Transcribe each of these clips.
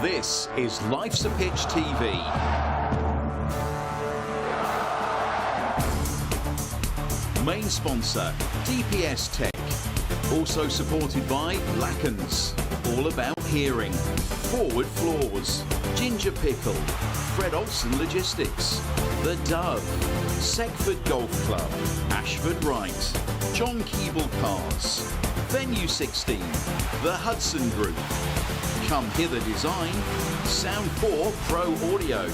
This is Life's a Pitch TV. Main sponsor, DPS Tech. Also supported by Lackens, all about hearing. Forward Floors, Ginger Pickle, Fred Olsen Logistics, The Dove, Seckford Golf Club, Ashford Wright, John Keeble Cars, Venue 16, The Hudson Group, Come Hither Design, Sound 4 Pro Audio,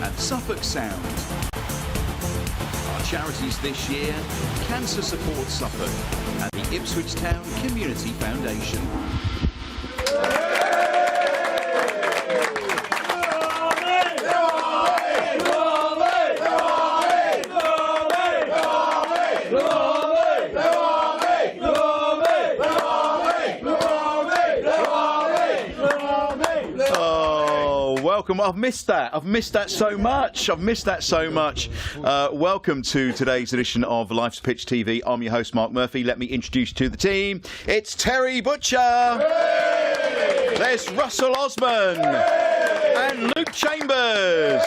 and Suffolk Sound. Our charities this year, Cancer Support Suffolk and the Ipswich Town Community Foundation. Welcome. I've missed that so much. Welcome to today's edition of Life's Pitch TV. I'm your host, Mark Murphy. Let me introduce you to the team. It's Terry Butcher. Hey! There's Russell Osman. Hey! And Luke Chambers.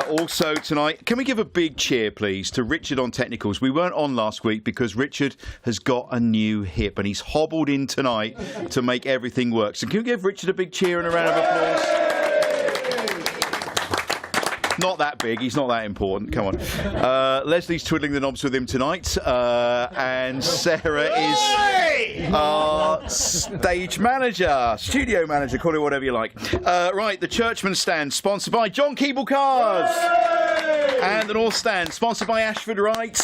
Also tonight, can we give a big cheer, please, to Richard on technicals? We weren't on last week because Richard has got a new hip and he's hobbled in tonight to make everything work. So can we give Richard a big cheer and a round of applause? Not that big, he's not that important, come on. Leslie's twiddling the knobs with him tonight, and Sarah is our stage manager, studio manager, call it whatever you like. Right, the Churchman stand, sponsored by John Keeble Cars, and the North stand, sponsored by Ashford Wright.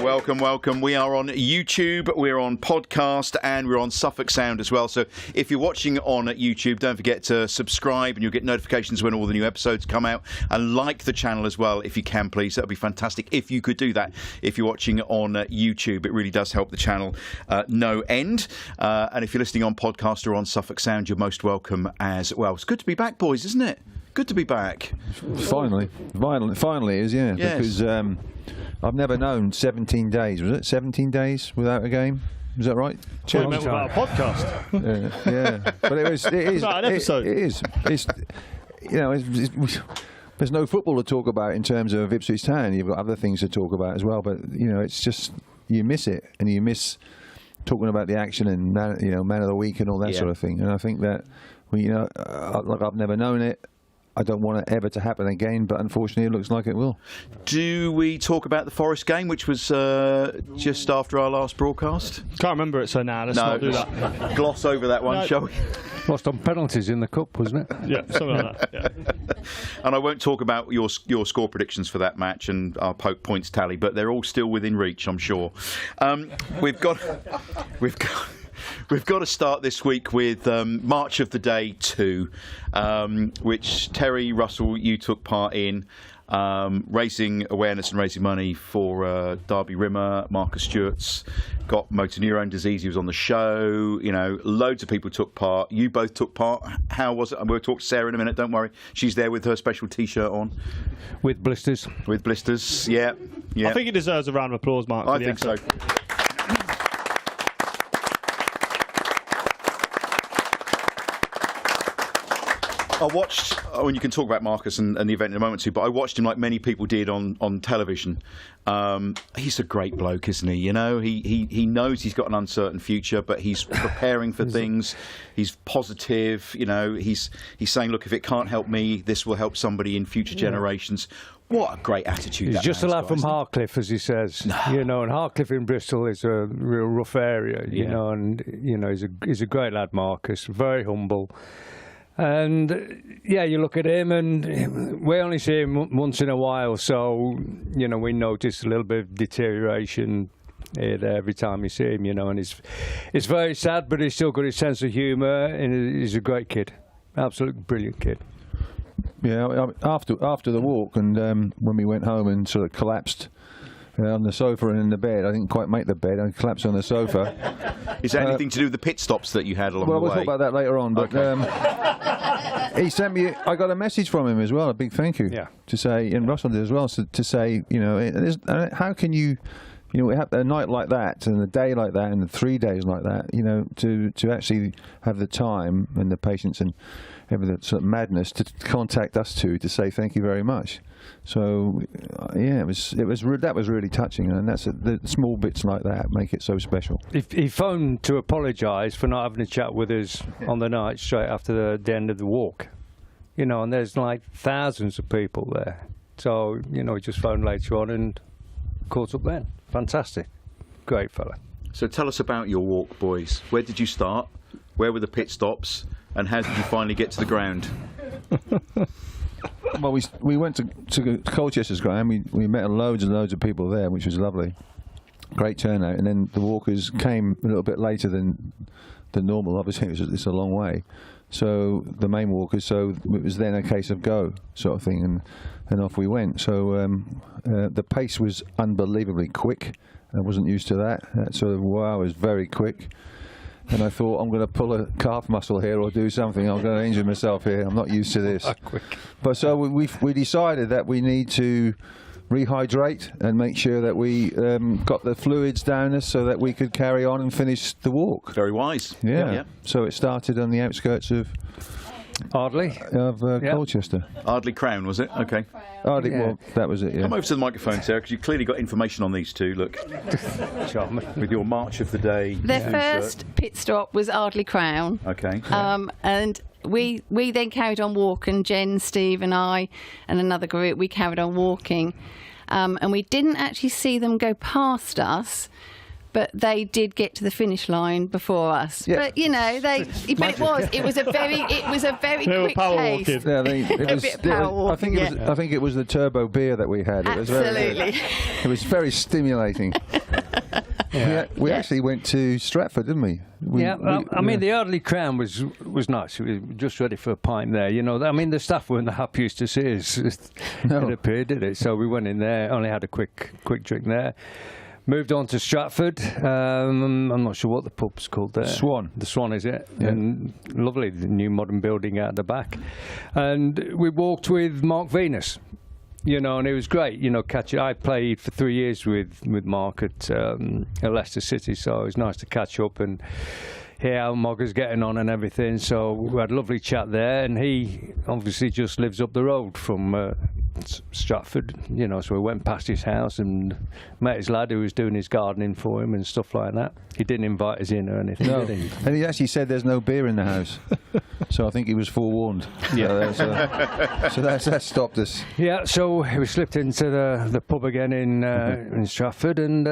Welcome, welcome. We are on YouTube, we're on podcast, and we're on Suffolk Sound as well. So if you're watching on YouTube, don't forget to subscribe and you'll get notifications when all the new episodes come out. And like the channel as well, if you can, please. That would be fantastic if you could do that. If you're watching on YouTube, it really does help the channel no end. And if you're listening on podcast or on Suffolk Sound, you're most welcome as well. It's good to be back, boys, isn't it? Good to be back. Finally is, yeah. Yes. Because I've never known 17 days. Was it 17 days without a game? Is that right? Without a podcast. Yeah. But it is. About an episode. It is. It's, you know, there's no football to talk about in terms of Ipswich Town. You've got other things to talk about as well. But you know, it's just you miss it, and you miss talking about the action and man of the week and all that sort of thing. And I think that like I've never known it. I don't want it ever to happen again, but unfortunately it looks like it will. Do we talk about the Forest game, which was just after our last broadcast? Can't remember it, so now let's not do that. Gloss over that one, shall we? Lost on penalties in the cup, wasn't it? Yeah, something like that. Yeah. And I won't talk about your score predictions for that match and our points tally, but they're all still within reach, I'm sure. We've got to start this week with March of the Day 2, which Terry, Russell, you took part in, raising awareness and raising money for Derby Rimmer. Marcus Stewart's got motor neurone disease. He was on the show. You know, loads of people took part. You both took part. How was it? And we'll talk to Sarah in a minute. Don't worry. She's there with her special T-shirt on. With blisters. With blisters, yeah. I think it deserves a round of applause, Mark. I think so. I watched, and you can talk about Marcus and the event in a moment too, but I watched him like many people did on television. He's a great bloke, isn't he? You know, he knows he's got an uncertain future, but he's preparing for things. He's positive. You know, he's saying, look, if it can't help me, this will help somebody in future generations. What a great attitude. He's just a lad from Harcliffe, as he says. No. You know, and Harcliffe in Bristol is a real rough area, you know, and, you know, he's a great lad, Marcus, very humble. And yeah, you look at him, and we only see him once in a while, so you know we notice a little bit of deterioration every time we see him. You know, and it's very sad, but he's still got his sense of humour, and he's a great kid, absolutely brilliant kid. Yeah, after the walk, and when we went home and sort of collapsed on the sofa and in the bed. I didn't quite make the bed. I collapsed on the sofa. Is that anything to do with the pit stops that you had along the way? Well, we'll talk about that later on. But he sent me. I got a message from him as well. A big thank you. Yeah. To say, and Russell did as well. So to say, you know, how can you you know, we have a night like that and a day like that and 3 days like that, you know, to actually have the time and the patience and everything, sort of madness to contact us to say thank you very much. So yeah, that was really touching, and that's the small bits like that make it so special. He phoned to apologise for not having a chat with us on the night straight after the end of the walk, you know, and there's like thousands of people there. So, you know, he just phoned later on and caught up then. Fantastic. Great fella. So tell us about your walk, boys. Where did you start? Where were the pit stops? And how did you finally get to the ground? Well, we went to Colchester's ground. We met loads and loads of people there, which was lovely. Great turnout. And then the walkers came a little bit later than normal. Obviously, it's a long way. So the main walkers. So it was then a case of go sort of thing, and off we went. So the pace was unbelievably quick. I wasn't used to that. That sort of wow was very quick. And I thought, I'm going to pull a calf muscle here or do something. I'm going to injure myself here. I'm not used to this. But so we decided that we need to rehydrate and make sure that we got the fluids down us so that we could carry on and finish the walk. Very wise. Yeah. So it started on the outskirts of Ardley? Colchester. Ardley Crown, was it? Okay. Ardley, well, that was it, yeah. Come over to the microphone, Sarah, because you've clearly got information on these two. Look. With your March of the Day. Their first pit stop was Ardley Crown. Okay. And we then carried on walking. Jen, Steve and I and another group, we carried on walking. And we didn't actually see them go past us, but they did get to the finish line before us. Yeah. But you know, it was a very quick pace. Yeah, I think it was the turbo beer that we had. Absolutely. It was very stimulating. We actually went to Stratford, didn't we? I mean, the Ardley Crown was nice. We were just ready for a pint there. You know, I mean, the staff weren't the happiest to see us. It appeared, did it? So we went in there, only had a quick drink there. Moved on to Stratford. I'm not sure what the pub's called there. Swan. The Swan, is it? Yeah. And lovely, the new modern building out the back. And we walked with Mark Venus, you know, and it was great, you know, I played for 3 years with Mark at Leicester City, so it was nice to catch up and hear how Mogger's getting on and everything. So we had a lovely chat there, and he obviously just lives up the road from Stratford, you know, so we went past his house and met his lad who was doing his gardening for him and stuff like that. He didn't invite us in or anything, no. did he? And he actually said there's no beer in the house. So I think he was forewarned. Yeah. So that stopped us. Yeah, so we slipped into the pub again in Stratford, and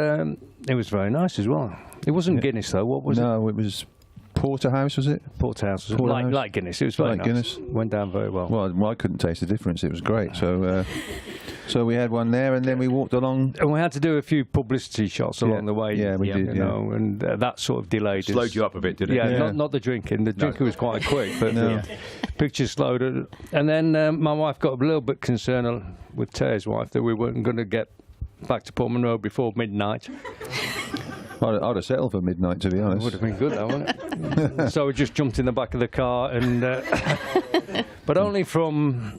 it was very nice as well. It wasn't Guinness though, what was it? No, it was Porterhouse, was it? Porterhouse. Like Guinness. It was very like nice. Guinness. Went down very well. Well, I couldn't taste the difference. It was great. So we had one there, and then we walked along. And we had to do a few publicity shots along the way. Yeah, we did. You know, and that sort of delayed us. Slowed you up a bit, did it? Yeah. Not the drinking. The drinking was quite quick, but the pictures slowed it. And then my wife got a little bit concerned with Terry's wife that we weren't going to get back to Portman Road before midnight. I'd have settled for midnight, to be honest. It would have been good, though, wouldn't it? So we just jumped in the back of the car, and but only from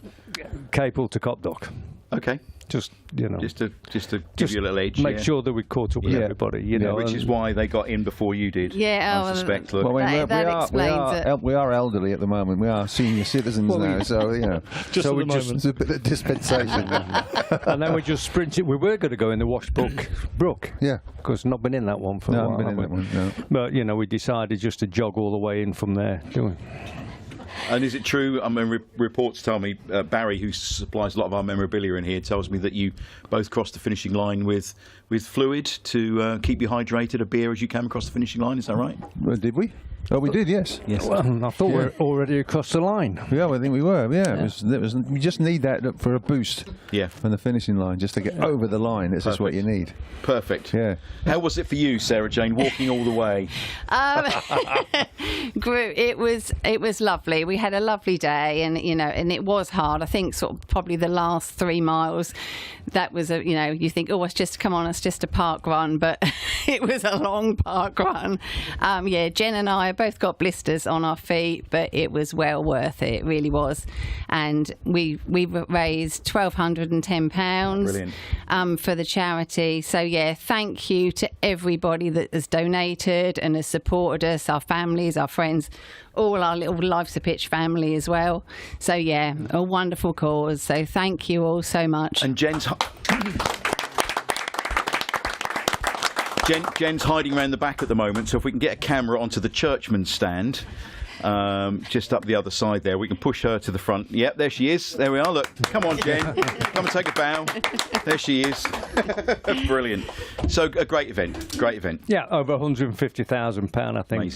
Capel to Copdock. Okay. Just, you know, just to give you a little edge. Make sure that we caught up with everybody, you know, which is why they got in before you did. Yeah, I suspect. well, that explains it. We are elderly at the moment. We are senior citizens now, so you know. Just so at the moment. Just a bit of dispensation. And then we just sprinted. We were going to go in the Washbrook Brook. Yeah. Because not been in that one for a while. Been in that one, no. But you know, we decided just to jog all the way in from there. And is it true? I mean, reports tell me Barry, who supplies a lot of our memorabilia in here, tells me that you both crossed the finishing line with fluid to keep you hydrated, a beer as you came across the finishing line. Is that right? Well, did we? Oh, we did, yes. Well, I thought we were already across the line. Yeah, I think we were. Yeah, it was. We just need that for a boost. Yeah. From the finishing line, just to get over the line. This is what you need. Perfect. Yeah. How was it for you, Sarah Jane, walking all the way? It was lovely. We had a lovely day, and you know, and it was hard. I think sort of probably the last 3 miles, that was you think, oh, it's just a park run, but it was a long park run. Jen and I know, both got blisters on our feet, but it was well worth it. It really was. And we raised £1,210 for the charity. So, yeah, thank you to everybody that has donated and has supported us, our families, our friends, all our little Life's a Pitch family as well. So, yeah, a wonderful cause. So thank you all so much. And Jen's hiding around the back at the moment, so if we can get a camera onto the Churchman stand, just up the other side there, we can push her to the front. Yep, there she is. There we are. Look, come on, Jen. Come and take a bow. There she is. Brilliant. So a great event. Great event. Yeah, over £150,000, I think,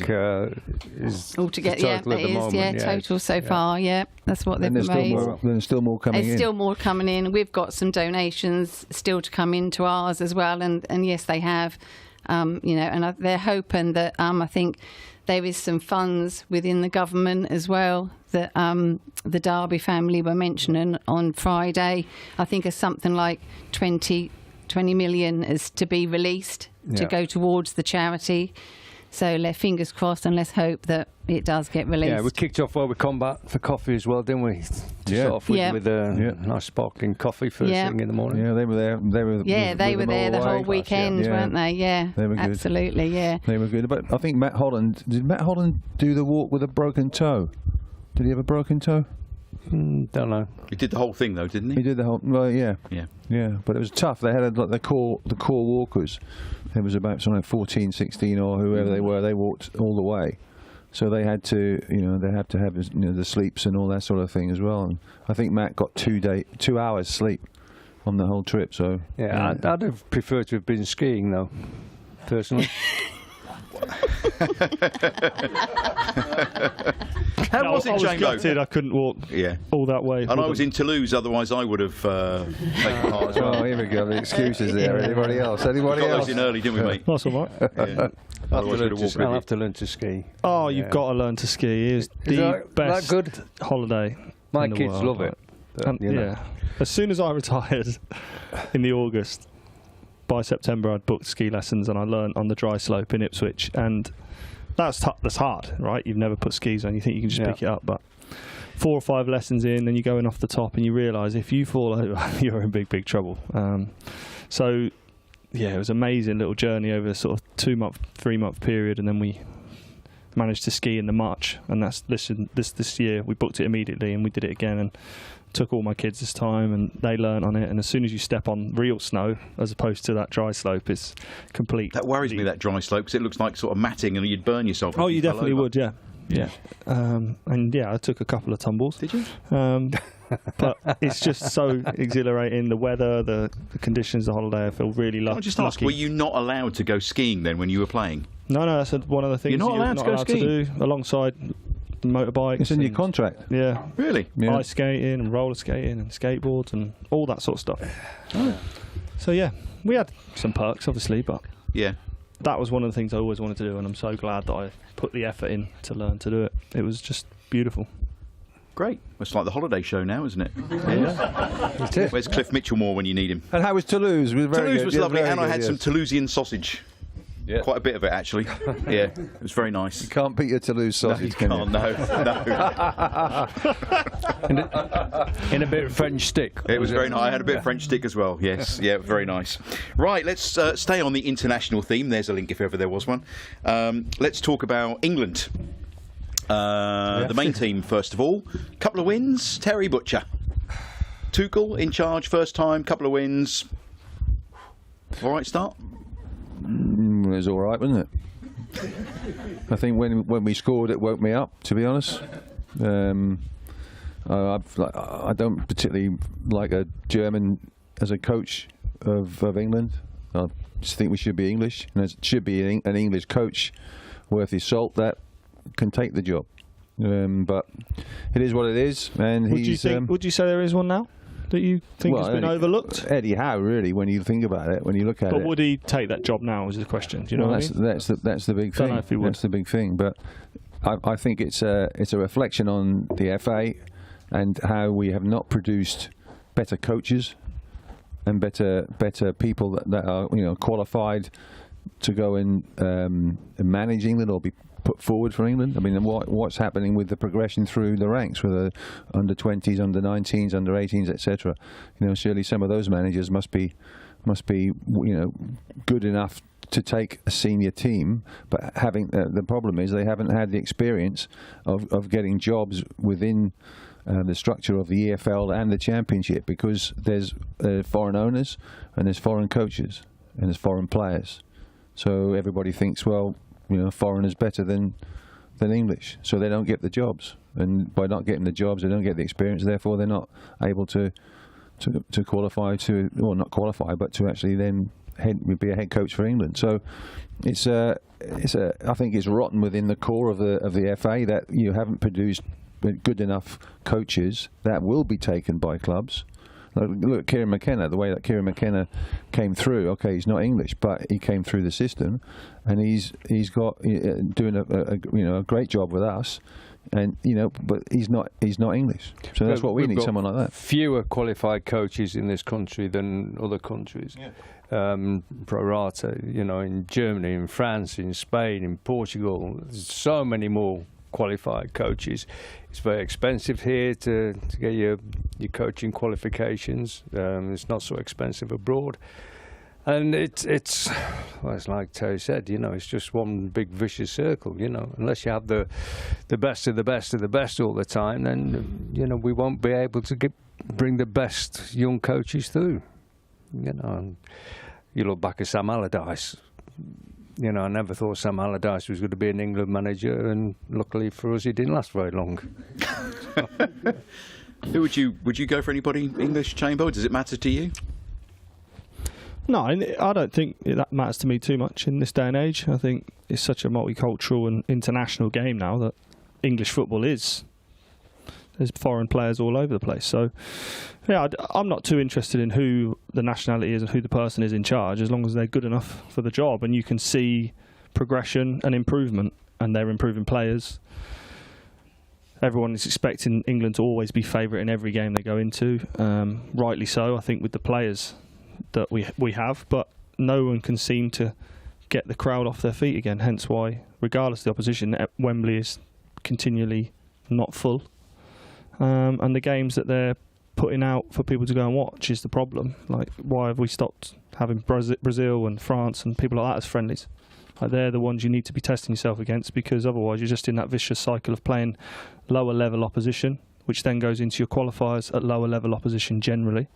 is altogether. the total Yeah, at the it is. moment. Yeah, total so far. Yeah, that's what they've raised. There's still more coming in. There's still more coming in. We've got some donations still to come into ours as well, and yes, they have. You know, and they're hoping that I think there is some funds within the government as well that the Derby family were mentioning on Friday. I think it's something like 20 million is to be released to go towards the charity. So fingers crossed, and let's hope that it does get released. Yeah, we kicked off while we come back for coffee as well, didn't we? To start off with a nice sparkling coffee first thing in the morning. Yeah, they were there. They were there the whole weekend, weren't they? Yeah, they were good. Absolutely, yeah. They were good. But I think did Matt Holland do the walk with a broken toe? Did he have a broken toe? Don't know. He did the whole thing, though, didn't he? He did the whole. Well, yeah. But it was tough. They had like the core walkers. It was about something like 14, 16, or whoever they were. They walked all the way, so they had to, they had to have the sleeps and all that sort of thing as well. And I think Matt got 2 hours sleep on the whole trip. So I'd have preferred to have been skiing though, personally. How was it, I was Jane? gutted I couldn't walk all that way. And I was in Toulouse, otherwise I would have taken part as well. Oh, here we go. The excuses there. Anybody else? We got those in early, didn't we, mate? That's all right. Yeah. I'll have to learn to ski. Oh, you've got to learn to ski. It is the best holiday. My in the kids world, love it. Yeah. As soon as I retired in the August, by September I'd booked ski lessons and I learned on the dry slope in Ipswich, and that's hard, right? You've never put skis on, you think you can just pick it up, but 4 or 5 lessons in, then you go in off the top and you realise if you fall over, you're in big trouble. So yeah, it was an amazing little journey over a sort of 2-month, 3-month period, and then we managed to ski in the March, and that's this year we booked it immediately and we did it again, and took all my kids this time and they learnt on it. And as soon as you step on real snow as opposed to that dry slope, it's complete. That worries me, that dry slope, because it looks like sort of matting and you'd burn yourself. Oh, you definitely would, yeah. And yeah, I took a couple of tumbles. Did you? But it's just so exhilarating. The weather, the conditions, the holiday. I feel really lucky. I'll just ask, were you not allowed to go skiing then when you were playing? No, that's one of the things you're not allowed to go skiing to do alongside motorbikes. It's in your contract. Yeah. Really? Yeah. Ice skating and roller skating and skateboards and all that sort of stuff. Oh. So yeah, we had some perks obviously, but that was one of the things I always wanted to do, and I'm so glad that I put the effort in to learn to do it. It was just beautiful. Great. It's like the holiday show now, isn't it? Yeah. Where's Cliff Mitchellmore when you need him? And how was Toulouse? Toulouse was lovely, and I had some Toulousian sausage. Yeah. Quite a bit of it, actually. Yeah, it was very nice. You can't beat your Toulouse sausage, can you? No. In a bit of French stick. It was very nice. I had a bit of French stick as well, yes. Yeah, very nice. Right, let's stay on the international theme. There's a link if ever there was one. Let's talk about England. The main team, first of all. Couple of wins. Terry Butcher. Tuchel in charge, first time, couple of wins. All right start? It was all right, wasn't it? I think when we scored, it woke me up, to be honest. I don't particularly like a German as a coach of England. I just think we should be English, and it should be an English coach worth his salt that can take the job. But it is what it is. And would you say there is one now that you think has been overlooked? Eddie Howe, really, when you think about it, when you look at it. But would he take that job now? Is the question. Do you know what I mean? That's the big thing. Don't know if he would. That's the big thing. But I think it's a reflection on the FA and how we have not produced better coaches and better people that are qualified to go and manage England or be put forward for England? I mean, what's happening with the progression through the ranks, with the under 20s, under 19s, under 18s, etc.? Surely some of those managers must be good enough to take a senior team, but the problem is they haven't had the experience of getting jobs within the structure of the EFL and the Championship, because there's foreign owners and there's foreign coaches and there's foreign players. So everybody thinks, well, foreign is better than English, so they don't get the jobs, and by not getting the jobs, they don't get the experience. Therefore, they're not able to qualify not qualify, but to actually then be a head coach for England. So I think it's rotten within the core of the FA that you haven't produced good enough coaches that will be taken by clubs. Look at Kieran McKenna, the way that Kieran McKenna came through. Okay, he's not English, but he came through the system, and he's got doing a great job with us. And but he's not English, so that's what we need, someone like that. Fewer qualified coaches in this country than other countries. Yeah. Pro rata, in Germany, in France, in Spain, in Portugal, there's so many more qualified coaches. It's very expensive here to get your coaching qualifications. It's not so expensive abroad. And it's like Terry said, it's just one big vicious circle, Unless you have the best of the best of the best all the time, then, we won't be able to bring the best young coaches through. And you look back at Sam Allardyce. I never thought Sam Allardyce was going to be an England manager, and luckily for us, he didn't last very long. Who would you go for? Anybody English, Chamber? Does it matter to you? No, I don't think that matters to me too much in this day and age. I think it's such a multicultural and international game now that English football is. There's foreign players all over the place. So, yeah, I'm not too interested in who the nationality is and who the person is in charge, as long as they're good enough for the job and you can see progression and improvement, and they're improving players. Everyone is expecting England to always be favourite in every game they go into. Rightly so, I think, with the players that we have, but no one can seem to get the crowd off their feet again, hence why, regardless of the opposition, Wembley is continually not full, and the games that they're putting out for people to go and watch is the problem. Like, why have we stopped having Brazil and France and people like that as friendlies? Like, they're the ones you need to be testing yourself against, because otherwise you're just in that vicious cycle of playing lower level opposition, which then goes into your qualifiers at lower level opposition generally.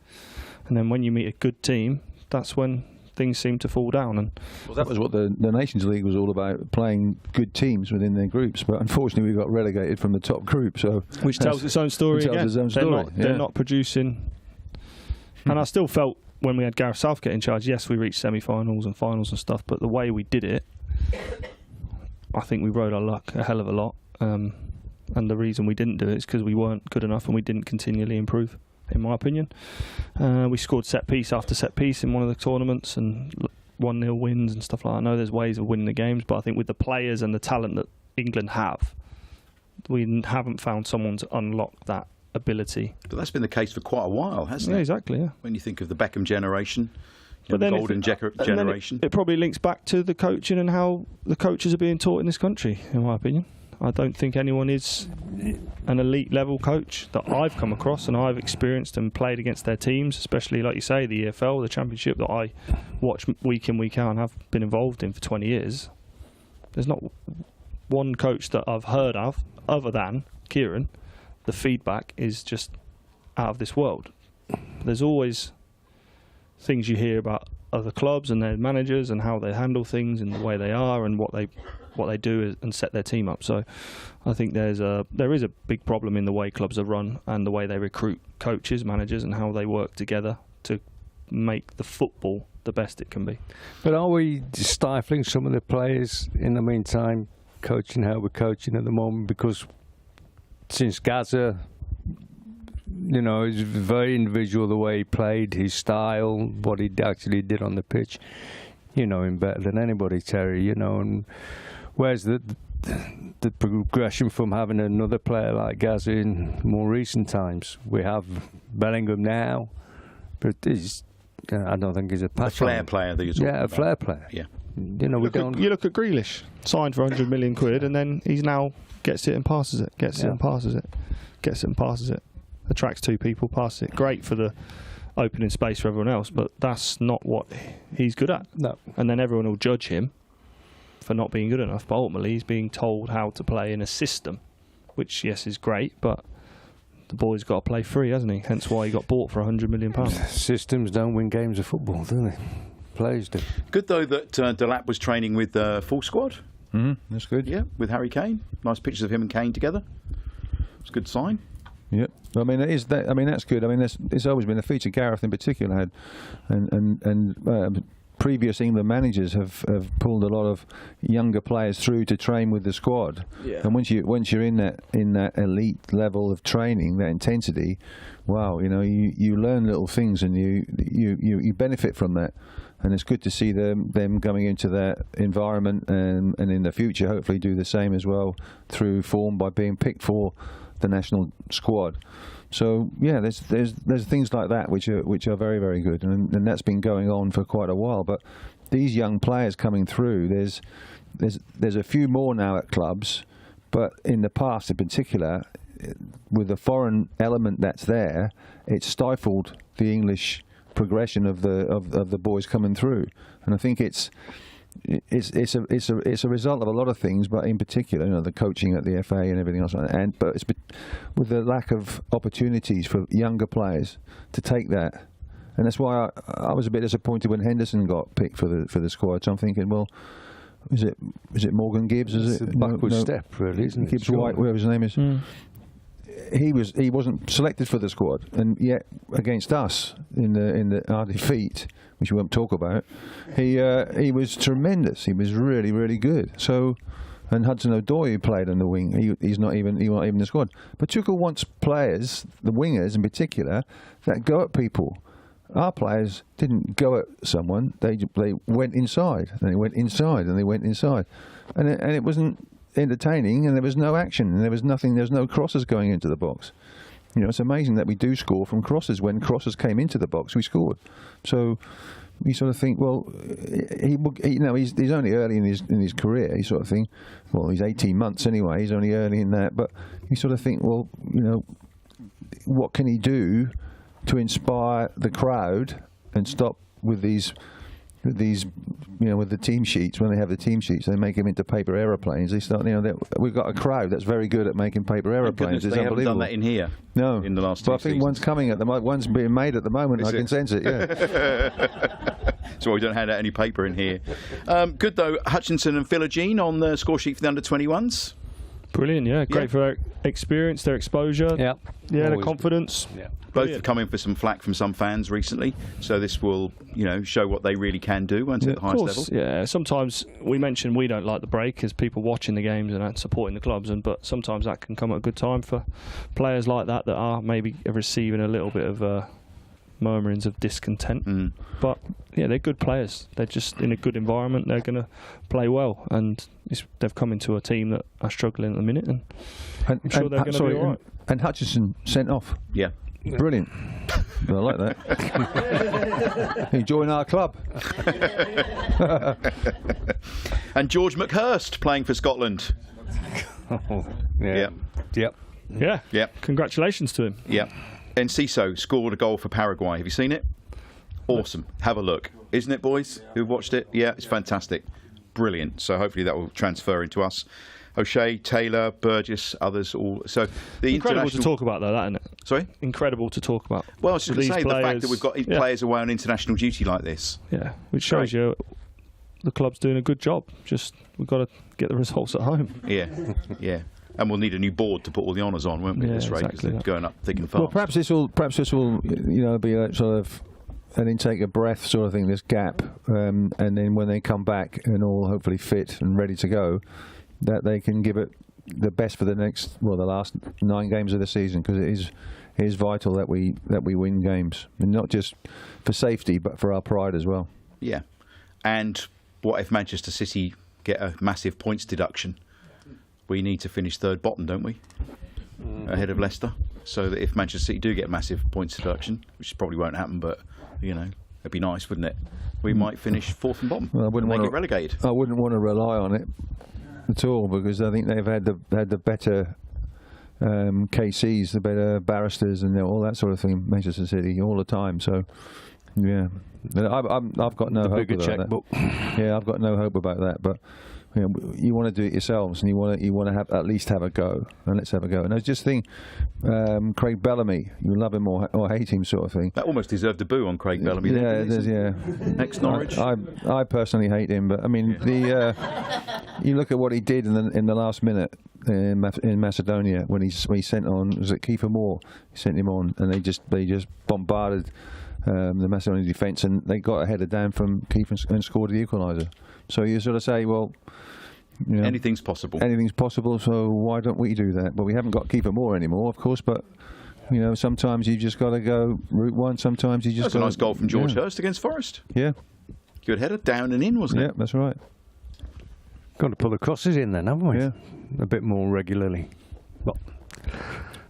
And then when you meet a good team, that's when things seem to fall down. And well, that was what the Nations League was all about, playing good teams within their groups. But unfortunately, we got relegated from the top group. So which tells its own story again. They're not producing. And I still felt when we had Gareth Southgate in charge, yes, we reached semi-finals and finals and stuff, but the way we did it, I think we rode our luck a hell of a lot. And the reason we didn't do it is because we weren't good enough and we didn't continually improve, in my opinion. We scored set piece after set piece in one of the tournaments and 1-0 wins and stuff like that. I know there's ways of winning the games, but I think with the players and the talent that England have, we haven't found someone to unlock that ability. But that's been the case for quite a while, hasn't it? Yeah, exactly, yeah. When you think of the Beckham generation, but the golden generation. It probably links back to the coaching and how the coaches are being taught in this country, in my opinion. I don't think anyone is an elite level coach that I've come across and I've experienced and played against their teams, especially, like you say, the EFL, the Championship that I watch week in, week out and have been involved in for 20 years. There's not one coach that I've heard of, other than Kieran. The feedback is just out of this world. There's always things you hear about other clubs and their managers and how they handle things and the way they are and what they do and set their team up. So I think there is a big problem in the way clubs are run and the way they recruit coaches, managers, and how they work together to make the football the best it can be. But are we stifling some of the players in the meantime, coaching how we're coaching at the moment? Because since Gaza, it's very individual the way he played, his style, what he actually did on the pitch. You know him better than anybody, Terry, and where's the progression from having another player like Gaza in more recent times? We have Bellingham now, but I don't think he's a flair player that you're talking about. Yeah, a flair player. Yeah. You know, we don't. You look at Grealish, signed for 100 million quid, and then he's now gets it and passes it, gets it and passes it, gets it and passes it. Attracts 2 people, passes it. Great for the opening space for everyone else, but that's not what he's good at. No. And then everyone will judge him for not being good enough, but ultimately he's being told how to play in a system, which, yes, is great, but the boy's got to play free, hasn't he? Hence why he got bought for £100 million. Systems don't win games of football, do they? Players do. Good, though, that Delap was training with full squad. That's good. Yeah, with Harry Kane. Nice pictures of him and Kane together. It's a good sign. Yep. I mean, it is that. I mean, that's good. I mean, it's always been a feature. Gareth in particular had, and previous England managers have pulled a lot of younger players through to train with the squad. Yeah. And once you're in that elite level of training, that intensity, wow, you know, you learn little things and you benefit from that. And it's good to see them coming into that environment and in the future hopefully do the same as well through form by being picked for the national squad. So yeah, there's things like that which are very, very good, and that's been going on for quite a while. But these young players coming through, there's a few more now at clubs, but in the past in particular, with the foreign element that's there, it stifled the English progression of the boys coming through. And I think it's a result of a lot of things, but in particular, you know, the coaching at the FA and everything else. But it's with the lack of opportunities for younger players to take that, and that's why I was a bit disappointed when Henderson got picked for the squad. So I'm thinking, well, is it Morgan Gibbs? Is it a backward step, really, isn't it? Gibbs White, whatever his name is. He wasn't selected for the squad, and yet against us in our defeat, which we won't talk about, he was tremendous. He was really, really good. So, and Hudson-Odoi, who played on the wing, he's not even in the squad. But Tuchel wants players, the wingers in particular, that go at people. Our players didn't go at someone; they went inside, and they went inside, and they went inside, and it wasn't entertaining, and there was no action, and there was nothing. There's no crosses going into the box. You know, it's amazing that we do score from crosses. When crosses came into the box, we scored. So you sort of think, well, he's only early in his career. You sort of think, well, he's 18 months anyway. He's only early in that, but you sort of think, well, you know, what can he do to inspire the crowd and stop with these, you know, with the team sheets. When they have the team sheets, they make them into paper aeroplanes. They start, you know, we've got a crowd that's very good at making paper aeroplanes. It's they unbelievable. haven't done that in here. No, in the last. But I two think seasons. one's coming one's being made at the moment. I can sense it. Yeah. So we don't hand out any paper in here. Good though, Hutchinson and Philogene on the score sheet for the under-21s. Brilliant, yeah. Great for their experience, their exposure. Yeah. Yeah, their confidence. Yeah. Both have come in for some flack from some fans recently, so this will, you know, show what they really can do, won't it, at the highest level? Yeah. Sometimes we mention we don't like the break as people watching the games and supporting the clubs, but sometimes that can come at a good time for players like that are maybe receiving a little bit of murmurings of discontent. But yeah, they're good players. They're just in a good environment. They're going to play well, and they've come into a team that are struggling at the minute, and I'm sure they're going to be all right. And Hutchinson sent off. Yeah. Brilliant. I like that. He joined our club. And George McHurst playing for Scotland. Yeah. Yep. Yeah. Yeah. Congratulations to him. Yeah. Enciso scored a goal for Paraguay. Have you seen it? Awesome. Have a look. Isn't it, boys? Who watched it? Yeah, it's fantastic. Brilliant. So hopefully that will transfer into us. O'Shea, Taylor, Burgess, others all. So the Incredible to talk about, though, that, isn't it? Sorry? Incredible to talk about. Well, I was just going to say, the fact that we've got yeah. players away on international duty like this. Yeah, which shows you the club's doing a good job. Just we've got to get the results at home. Yeah, yeah. And we'll need a new board to put all the honours on, won't we, at this rate? Because they're going up thick and fast. Well, perhaps this will, you know, be a sort of an intake of breath sort of thing, this gap, and then when they come back and all hopefully fit and ready to go, that they can give it the best for the last 9 games of the season, because it is vital that we win games, and not just for safety but for our pride as well. Yeah. And what if Manchester City get a massive points deduction? We need to finish third bottom, don't we? Ahead of Leicester. So that if Manchester City do get a massive points deduction, which probably won't happen, but, you know, It'd be nice, wouldn't it? We might finish fourth and bottom. Well, I wouldn't and they want get relegated. I wouldn't want to rely on it at all, because I think they've had the better KCs, the better barristers, and all that sort of thing. Manchester City all the time. So yeah, I've got no hope about checkbook. that. Yeah, I've got no hope about that. But you want to do it yourselves, and you want to have at least have a go, and let's have a go. And I just think Craig Bellamy, you love him or hate him, sort of thing. That almost deserved a boo on Craig Bellamy. Yeah, it is. Yeah, Ex-Norwich. I personally hate him, but I mean you look at what he did in the last minute in Macedonia when he sent on, was it Kiefer Moore? He sent him on, and they just bombarded the Macedonian defence, and they got a header down from Kiefer and scored the equaliser. So you sort of say, well, anything's possible. Anything's possible. So why don't we do that? Well, we haven't got Kiefer Moore anymore, of course, but sometimes you just got to go route one. Sometimes you just. That's a nice goal from George Hurst against Forest. Yeah. Good header, down and in, wasn't it? Yeah, that's right. Got to put the crosses in then, haven't we? Yeah. A bit more regularly. But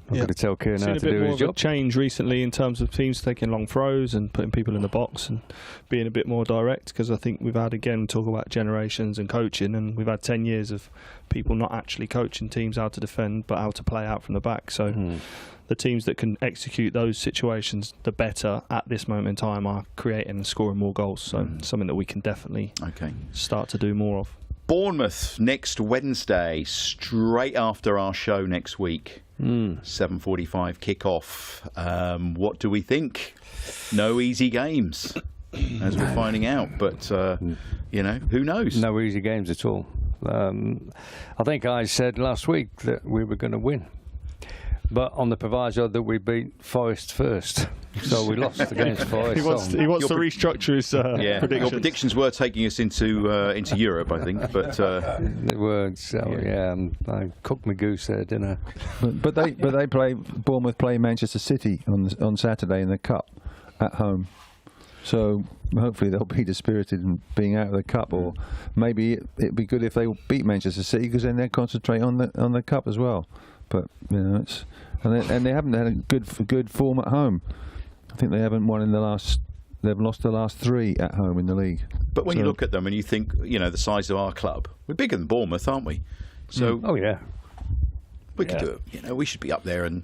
I'm going to tell Kieran how to do his Seen a bit more of job. a change recently in terms of teams taking long throws and putting people in the box and being a bit more direct, because I think we've had, again, talk about generations and coaching, and we've had 10 years of people not actually coaching teams how to defend but how to play out from the back. So the teams that can execute those situations the better at this moment in time are creating and scoring more goals. So something that we can definitely start to do more of. Bournemouth next Wednesday, straight after our show next week. 7:45 kick-off. What do we think? No easy games, as we're finding out. But, who knows? No easy games at all. I think I said last week that we were going to win, but on the proviso that we beat Forest first. So we lost against Forest. He wants to restructure his predictions. Your predictions were taking us into Europe, I think. But they were. So I cooked my goose there, didn't I? But Bournemouth play Manchester City on Saturday in the Cup at home. So hopefully they'll be dispirited in being out of the Cup, or maybe it'd be good if they beat Manchester City, because then they concentrate on the Cup as well. But it's and they haven't had a good form at home. I think they haven't won in the last. They've lost the last 3 at home in the league. But when you look at them and you think, the size of our club, we're bigger than Bournemouth, aren't we? So oh yeah. We could do it. We should be up there, and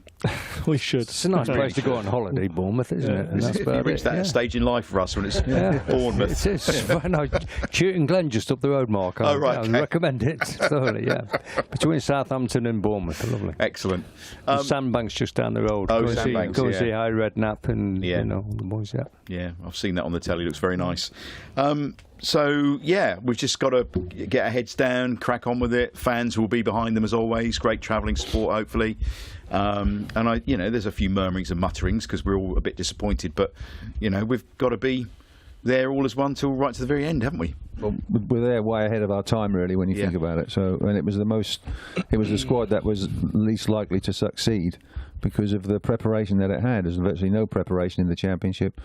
we should. It's a nice place to go on holiday, Bournemouth, isn't it? And that's you reach that stage in life for us when it's Bournemouth. It is. No, Chewton Glen just up the road, Mark. I recommend it thoroughly. Yeah, between Southampton and Bournemouth, lovely. Excellent. Sandbanks just down the road. Oh, go Sandbanks. and see High Redknapp and the boys. Yeah, I've seen that on the telly. Looks very nice. So, we've just got to get our heads down, crack on with it. Fans will be behind them as always. Great travelling support, hopefully. And there's a few murmurings and mutterings because we're all a bit disappointed. But, we've got to be there all as one till right to the very end, haven't we? Well, we're there way ahead of our time, really, when you think about it. So, and it was the squad that was least likely to succeed because of the preparation that it had. There's virtually no preparation in the Championship.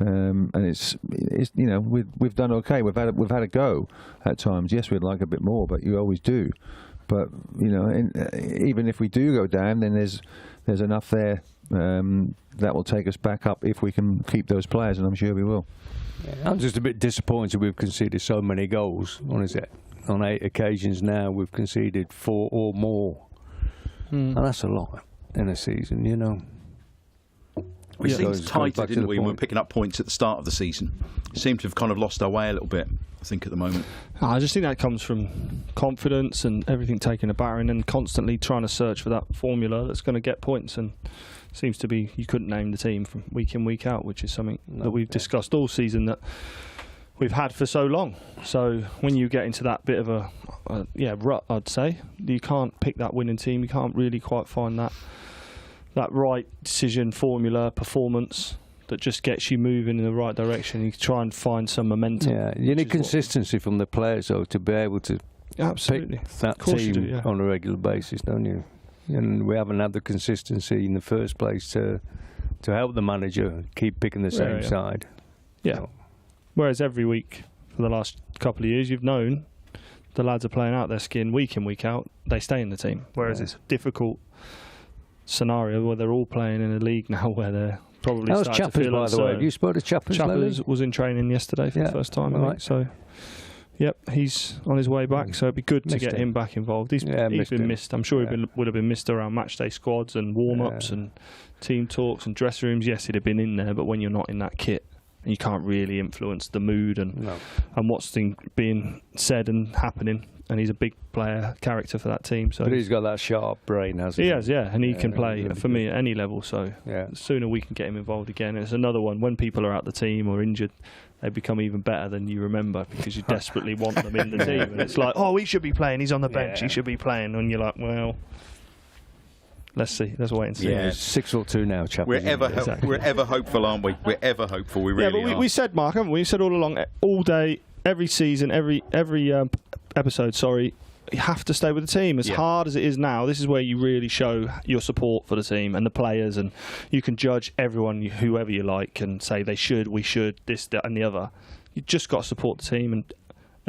And it's we've done okay. We've had a go at times. Yes, we'd like a bit more, but you always do. But even if we do go down, then there's enough there that will take us back up if we can keep those players, and I'm sure we will. I'm just a bit disappointed we've conceded so many goals. What is it? On 8 occasions now, we've conceded 4 or more, and that's a lot in a season, We seemed tighter, didn't we, when we were picking up points at the start of the season? Seemed to have kind of lost our way a little bit, I think, at the moment. I just think that comes from confidence and everything taking a battering and constantly trying to search for that formula that's going to get points. And seems to be, you couldn't name the team from week in, week out, which is something that we've discussed all season that we've had for so long. So when you get into that bit of a rut, I'd say, you can't pick that winning team. You can't really quite find that right decision, formula, performance that just gets you moving in the right direction. You try and find some momentum. Yeah, you need consistency from the players, though, to be able to pick that team on a regular basis, don't you? And we haven't had the consistency in the first place to help the manager keep picking the same side. Yeah. So. Whereas every week for the last couple of years, you've known the lads are playing out their skin week in, week out. They stay in the team. Whereas it's a difficult scenario where they're all playing in a league now where probably That was started to Chappers, feel by the way. Have you spoke to Chappers? Chappers was in training yesterday for the first time, I think. So, yep, he's on his way back. So it'd be good to get him back involved. He's been missed. I'm sure he would have been missed around matchday squads and warm-ups and team talks and dressing rooms. Yes, he'd have been in there, but when you're not in that kit, you can't really influence the mood and what's being said and happening. And he's a big player, character for that team. So but he's got that sharp brain, hasn't he? He has, and he can play for me at any level. So the sooner we can get him involved again. And it's another one, when people are out the team or injured, they become even better than you remember because you desperately want them in the team. And it's like, oh, he should be playing, he's on the bench, he should be playing. And you're like, well, let's see, let's wait and see. Yeah, 6-2 now, Chappers. We're ever hopeful, aren't we? We're ever hopeful, we really are. But we said, Mark, haven't we? We said all along, all day, every season, every episode, you have to stay with the team. As hard as it is now, this is where you really show your support for the team and the players, and you can judge everyone, whoever you like, and say they should, we should, this, that, and the other. You just got to support the team, and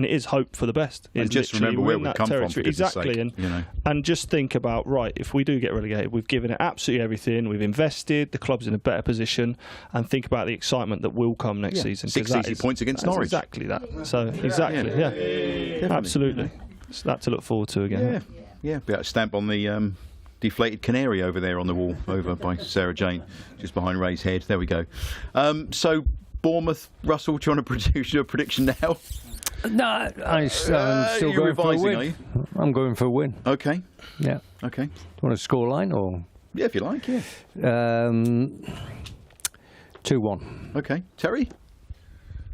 it is hope for the best. And just remember where we've come from, for goodness sake. Exactly, and just think about, right, if we do get relegated, we've given it absolutely everything, we've invested, the club's in a better position, and think about the excitement that will come next season. 6 easy points against Norwich. Exactly that. So, exactly, absolutely. So that to look forward to again. Yeah, be able to stamp on the deflated canary over there on the wall, over by Sarah Jane, just behind Ray's head. There we go. So, Bournemouth, Russell, do you want to produce your prediction now? No, I'm still going for a win. Are you? I'm going for a win. Okay. Yeah. Okay. Do you want a scoreline or? Yeah, if you like, 2-1. Okay. Terry?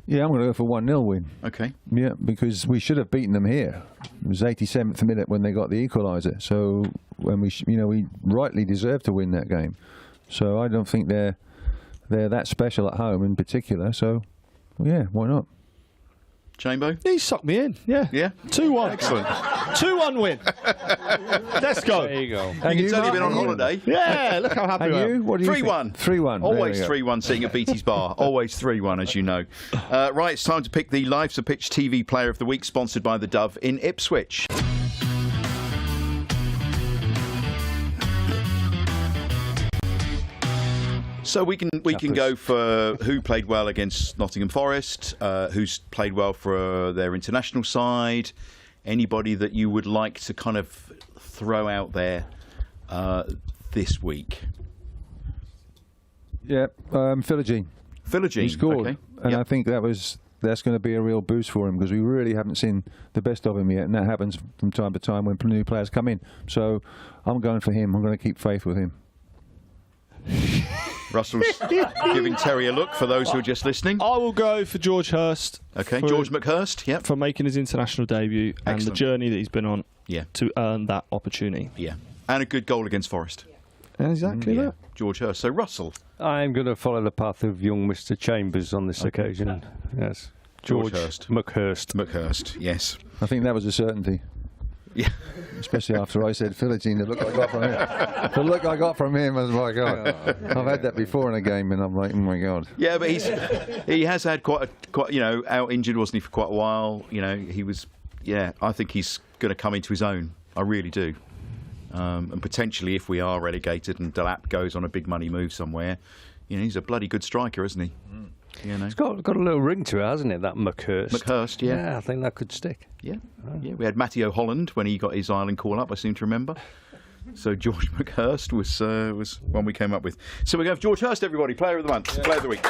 Yeah, I'm going to go for 1-0 win. Okay. Yeah, because we should have beaten them here. It was 87th minute when they got the equaliser. So when we rightly deserved to win that game. So I don't think they're that special at home in particular. So yeah, why not? Chambo? He sucked me in. Yeah. 2-1. Excellent. 2-1 win. Let's go. There you go. You can tell you've been on holiday. Yeah, look how happy And I am. you? What do you 3-1. think? 3-1. Always 3-1 sitting at Beatty's Bar. Always 3-1, as you know. Right, it's time to pick the Lives of Pitch TV Player of the Week, sponsored by the Dove in Ipswich. So we can go for who played well against Nottingham Forest, who's played well for their international side, anybody that you would like to kind of throw out there this week. Yeah, Philogene. Philogene. He scored, okay. and I think that's going to be a real boost for him because we really haven't seen the best of him yet, and that happens from time to time when new players come in. So I'm going for him. I'm going to keep faith with him. Russell's giving Terry a look for those who are just listening. I will go for George Hurst. Okay, George McHurst, yep. For making his international debut and the journey that he's been on to earn that opportunity. Yeah, and a good goal against Forest. Exactly that. George Hurst. So, Russell. I'm going to follow the path of young Mr. Chambers on this occasion. Yes. George Hurst. McHurst, yes. I think that was a certainty. Yeah. Especially after I said Philogene, the look I got from him. The look I got from him was, my God. I've had that before in a game, and I'm like, oh my God. Yeah, but he has had quite out injured, wasn't he, for quite a while. He was. Yeah, I think he's going to come into his own. I really do. And potentially, if we are relegated and Delap goes on a big money move somewhere, he's a bloody good striker, isn't he? It's got a little ring to it, hasn't it, that McHurst? McHurst, yeah. Yeah, I think that could stick. Yeah. We had Matteo Holland when he got his Ireland call-up, I seem to remember. So George McHurst was one we came up with. So we go for George Hurst, everybody, Player of the Month, Player of the Week.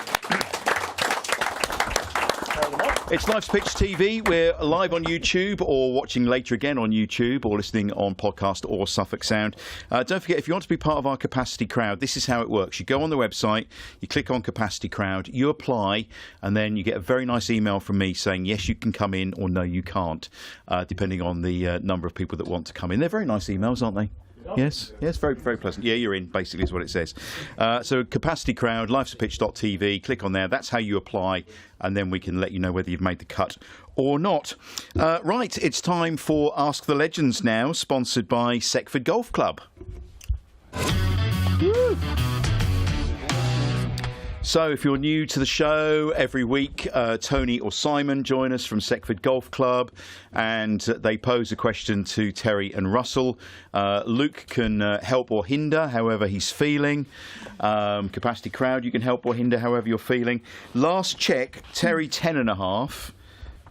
It's Live's Pitch TV. We're live on YouTube or watching later again on YouTube or listening on podcast or Suffolk Sound. Don't forget, if you want to be part of our Capacity Crowd, this is how it works. You go on the website, you click on Capacity Crowd, you apply, and then you get a very nice email from me saying, yes, you can come in or no, you can't, depending on the number of people that want to come in. They're very nice emails, aren't they? Yes, very, very pleasant. Yeah, you're in, basically, is what it says. So Capacity Crowd, livesofpitch.tv, click on there. That's how you apply, and then we can let you know whether you've made the cut or not. Right, it's time for Ask the Legends now, sponsored by Seckford Golf Club. Woo. So if you're new to the show, every week Tony or Simon join us from Seckford Golf Club, and they pose a question to Terry and Russell. Luke can help or hinder however he's feeling. Capacity Crowd, you can help or hinder however you're feeling. Last check, Terry 10.5,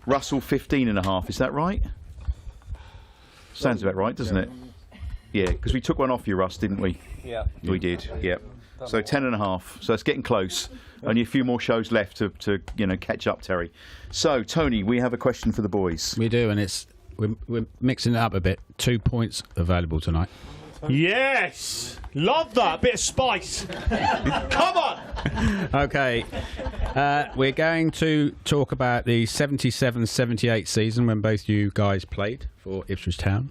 Russell 15.5. Is that right? Sounds about right, doesn't it? Yeah, because we took one off you, Russ, didn't we? Yeah. We did, yeah. So 10.5. So it's getting close. Only a few more shows left to catch up, Terry. So, Tony, we have a question for the boys. We do, and we're mixing it up a bit. 2 points available tonight. Yes! Love that. Bit of spice. Come on! Okay. We're going to talk about the 77-78 season when both you guys played for Ipswich Town.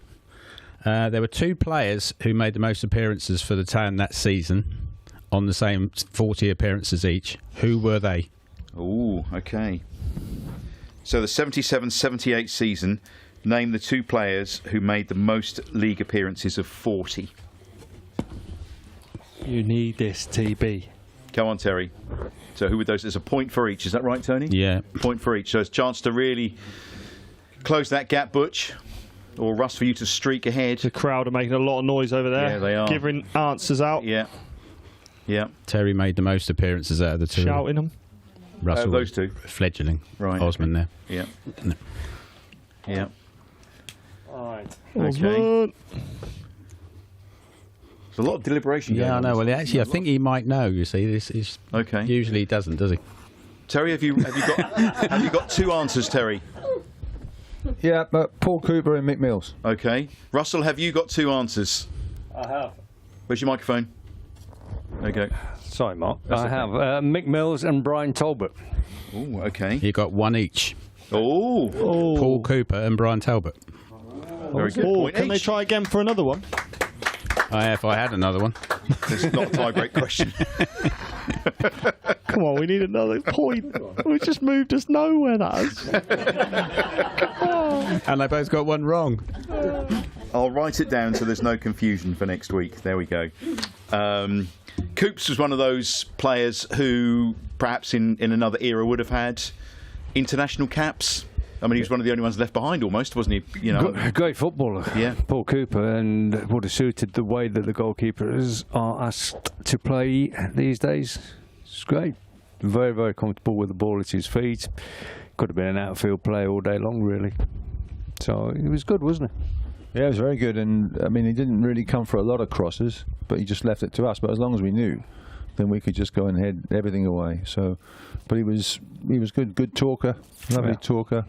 There were 2 players who made the most appearances for the Town that season on the same 40 appearances each. Who were they? Ooh, okay. So the 77-78 season, name the 2 players who made the most league appearances of 40. You need this, TB. Come on, Terry. So who were those? There's a point for each. Is that right, Tony? Yeah. Point for each. So it's a chance to really close that gap, Butch. Or Russ, for you to streak ahead. The crowd are making a lot of noise over there. Yeah, they are. Giving answers out. Yeah. Yeah. Terry made the most appearances out of the 2. Shouting them. Russell, those 2. Fledgling. Right. Osman there. Yeah. No. Yeah. All right. Okay. Osman. There's a lot of deliberation going Yeah, I on. know. Well, actually, I think he might know. You see, this is Okay. usually he doesn't, does he? Terry, have you got 2 answers, Terry? Yeah, but Paul Cooper and Mick Mills. Okay. Russell, have you got 2 answers? I have. Where's your microphone? There you go. Sorry, Mark. That's I okay. have Mick Mills and Brian Talbot. Oh, okay. You got 1 each. Oh, Paul Cooper and Brian Talbot. very good. Oh, Point can they each. try again for another one? If I had another one. This is not a tie-break question. Come on, we need another point. We just moved us nowhere, that is. And they both got 1 wrong. I'll write it down so there's no confusion for next week. There we go. Coops was one of those players who perhaps in another era would have had international caps. I mean, he was one of the only ones left behind almost, wasn't he? You know. Great footballer, Yeah. Paul Cooper, and would have suited the way that the goalkeepers are asked to play these days. It's great. Very, very comfortable with the ball at his feet. Could have been an outfield player all day long, really. So it was good, wasn't it? Yeah, it was very good, and I mean, he didn't really come for a lot of crosses, but he just left it to us. But as long as we knew, then we could just go and head everything away. So, but he was good talker, lovely talker,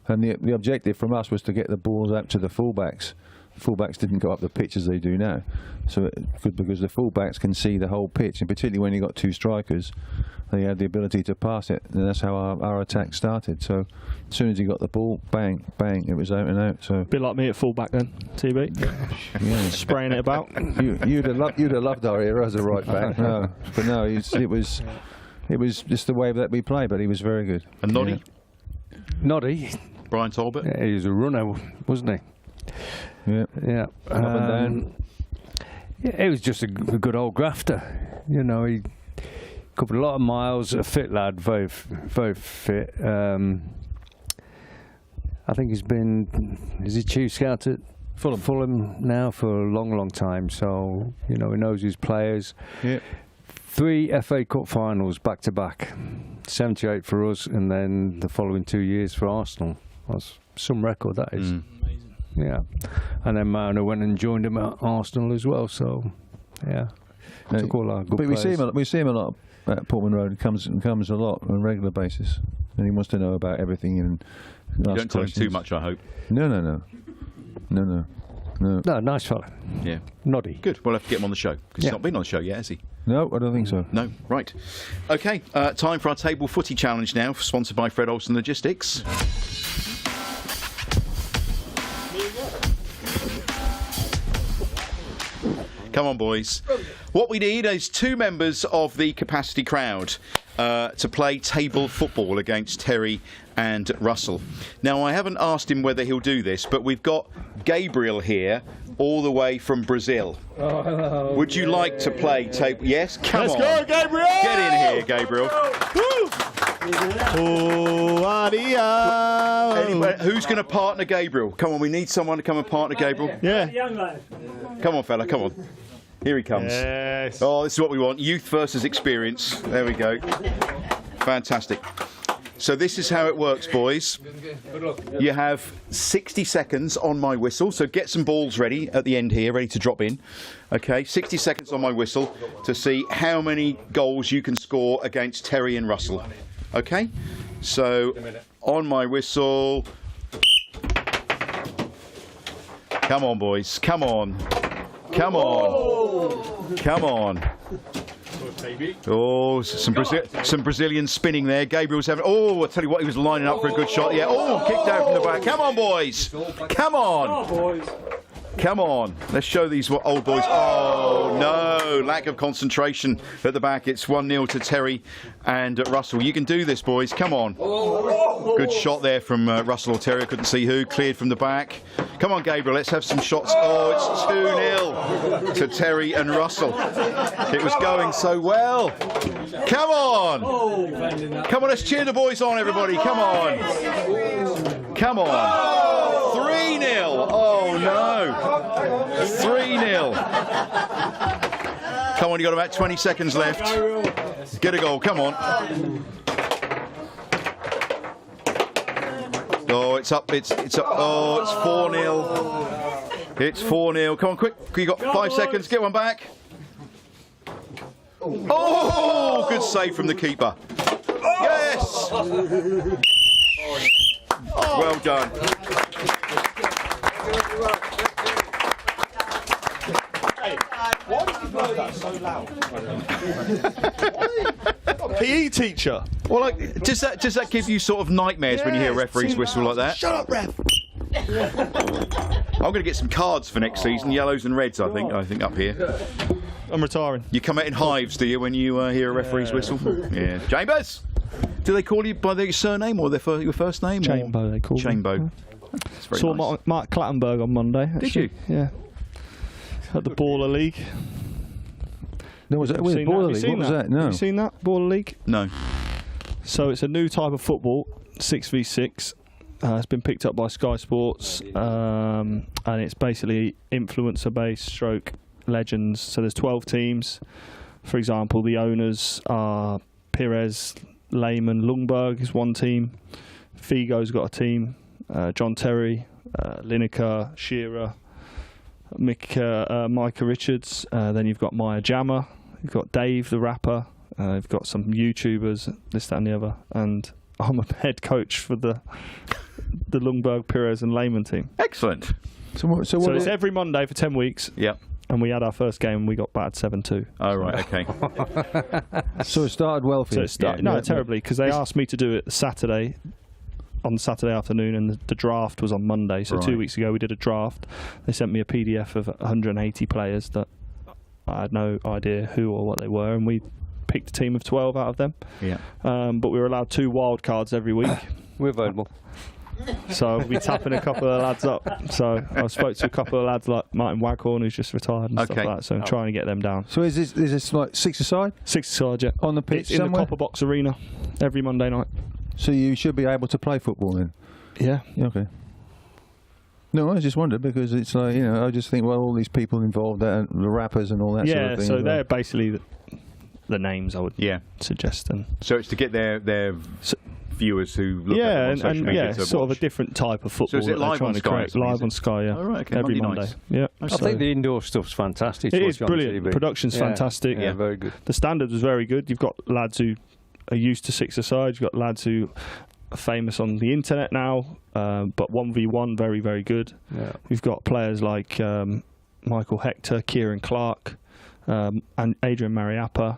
and the objective from us was to get the balls out to the fullbacks. Fullbacks didn't go up the pitch as they do now, so good because the fullbacks can see the whole pitch, and particularly when you got 2 strikers, they had the ability to pass it, and that's how our attack started. So as soon as he got the ball, bang, bang, it was out and out. So Bit like me at fullback then, TB. yeah. Spraying it about. You'd have loved our era as a right back. No, but no, it was just the way that we play. But he was very good. And Noddy, Noddy, Brian Talbot. yeah, he was a runner, wasn't he? Yeah, Yeah. up and down. Yeah, he was just a good old grafter. You know, he covered a lot of miles, a fit lad, very fit. I think is he chief scout at Fulham now for a long time, so you know he knows his players. Yeah. 3 FA Cup finals back to back, 78 for us, and then the following 2 years for Arsenal. That's some record, that is. Yeah, and then Mariner went and joined him at Arsenal as well. So, yeah, took all our good But players. we see him a lot at Portman Road. He comes a lot on a regular basis, and he wants to know about everything. And You don't tell him too much, I hope. No. No, nice fella. Yeah. Noddy. Good. We'll have to get him on the show because he's Yeah. not been on the show yet, has he? No, I don't think so. No. Right. Okay. Time for our table footy challenge now, sponsored by Fred Olsen Logistics. Come on, boys. What we need is 2 members of the capacity crowd to play table football against Terry and Russell. Now, I haven't asked him whether he'll do this, but we've got Gabriel here all the way from Brazil. Would you like to play tape? Yes? Come on. Let's go, Gabriel! Get in here, Gabriel. Anyway, who's going to partner Gabriel? Come on, we need someone to come and partner Gabriel. Yeah. Young lad. Come on, fella, come on. Here he comes. Yes. Oh, this is what we want. Youth versus experience. There we go. Fantastic. So this is how it works, boys. You have 60 seconds on my whistle, so get some balls ready at the end here, ready to drop in. Okay, 60 seconds on my whistle to see how many goals you can score against Terry and Russell. Okay, so on my whistle. Come on, boys. Come on. Come on. Come on. Oh, some Brazilian spinning there. Gabriel's having. Oh, I tell you what, he was lining up for a good shot. Yeah. Oh, kicked out from the back. Come on, boys. Come on. Come on. Let's show these old boys. Oh, no. Lack of concentration at the back. It's 1-0 to Terry and Russell. You can do this, boys. Come on. Good shot there from Russell or Terry. I couldn't see who. Cleared from the back. Come on, Gabriel. Let's have some shots. Oh, it's 2-0 to Terry and Russell. It was going so well. Come on. Come on, let's cheer the boys on, everybody. Come on. Come on. 3-0. Oh, no. 3-0. Come on, you've got about 20 seconds left. Get a goal. Come on. Oh, it's up. It's up. Oh, it's 4-0. It's 4-0. Come on, quick. You got 5 seconds. Get one back. Oh, good save from the keeper. Yes. Well done. Why did you blow that so loud? PE teacher. Well, like, does that give you sort of nightmares when you hear referees whistle like that? Shut up, ref. I'm going to get some cards for next season, yellows and reds. I think up here. I'm retiring. You come out in hives, do you, when you hear a referee's whistle? Yeah. Chambers. Do they call you by their surname or your first name? Chambo, they call me. Chambo. That's very Saw nice. Mark Clattenburg on Monday. Actually. Did you? Yeah. At the Baller League. No, was that Have you seen Baller that? League? What was that? No. Have you seen that, Baller League? No. So it's a new type of football, 6v6. It's been picked up by Sky Sports, and it's basically influencer-based stroke legends. So there's 12 teams. For example, the owners are Pires, Lehmann, Lundberg is one team. Figo's got a team. John Terry, Lineker, Shearer, Micah Richards. Then you've got Maya Jama. You've got Dave, the rapper. You've got some YouTubers, this, that, and the other. And I'm a head coach for the Lundberg, Pires, and Lehmann team. Excellent. So it's every Monday for 10 weeks. Yep. And we had our first game and we got battered 7-2. Oh, right, okay. So it started well for you? Terribly, because they asked me to do it on Saturday afternoon, and the draft was on Monday. So 2 weeks ago we did a draft. They sent me a PDF of 180 players that I had no idea who or what they were, and we picked a team of 12 out of them. Yeah. But we were allowed 2 wild cards every week. We're available. So we'll be tapping a couple of lads up. So I spoke to a couple of lads like Martin Waghorn, who's just retired, and stuff like that. So I'm trying to get them down. So is this like 6-a-side? 6-a-side, yeah. On the pitch it's in the Copper Box Arena every Monday night. So you should be able to play football then? Yeah. Okay. No, I just wondered because it's like, I just think, well, all these people involved, the rappers and all that sort of thing. Yeah, so they're basically the names I would suggest. And so it's to get their viewers who look at them on social media to sort watch. of a different type of football. So is it live on Sky? Live on Sky, yeah. Oh, right, okay. Every Monday. Nice. Yeah. I think the indoor stuff's fantastic. It is brilliant. Production's fantastic. Yeah, very good. The standard was very good. You've got lads who are used to 6-a-side. You've got lads who are famous on the internet now, but 1v1 very, very good. Yeah. We've got players like Michael Hector, Kieran Clark, and Adrian Mariappa.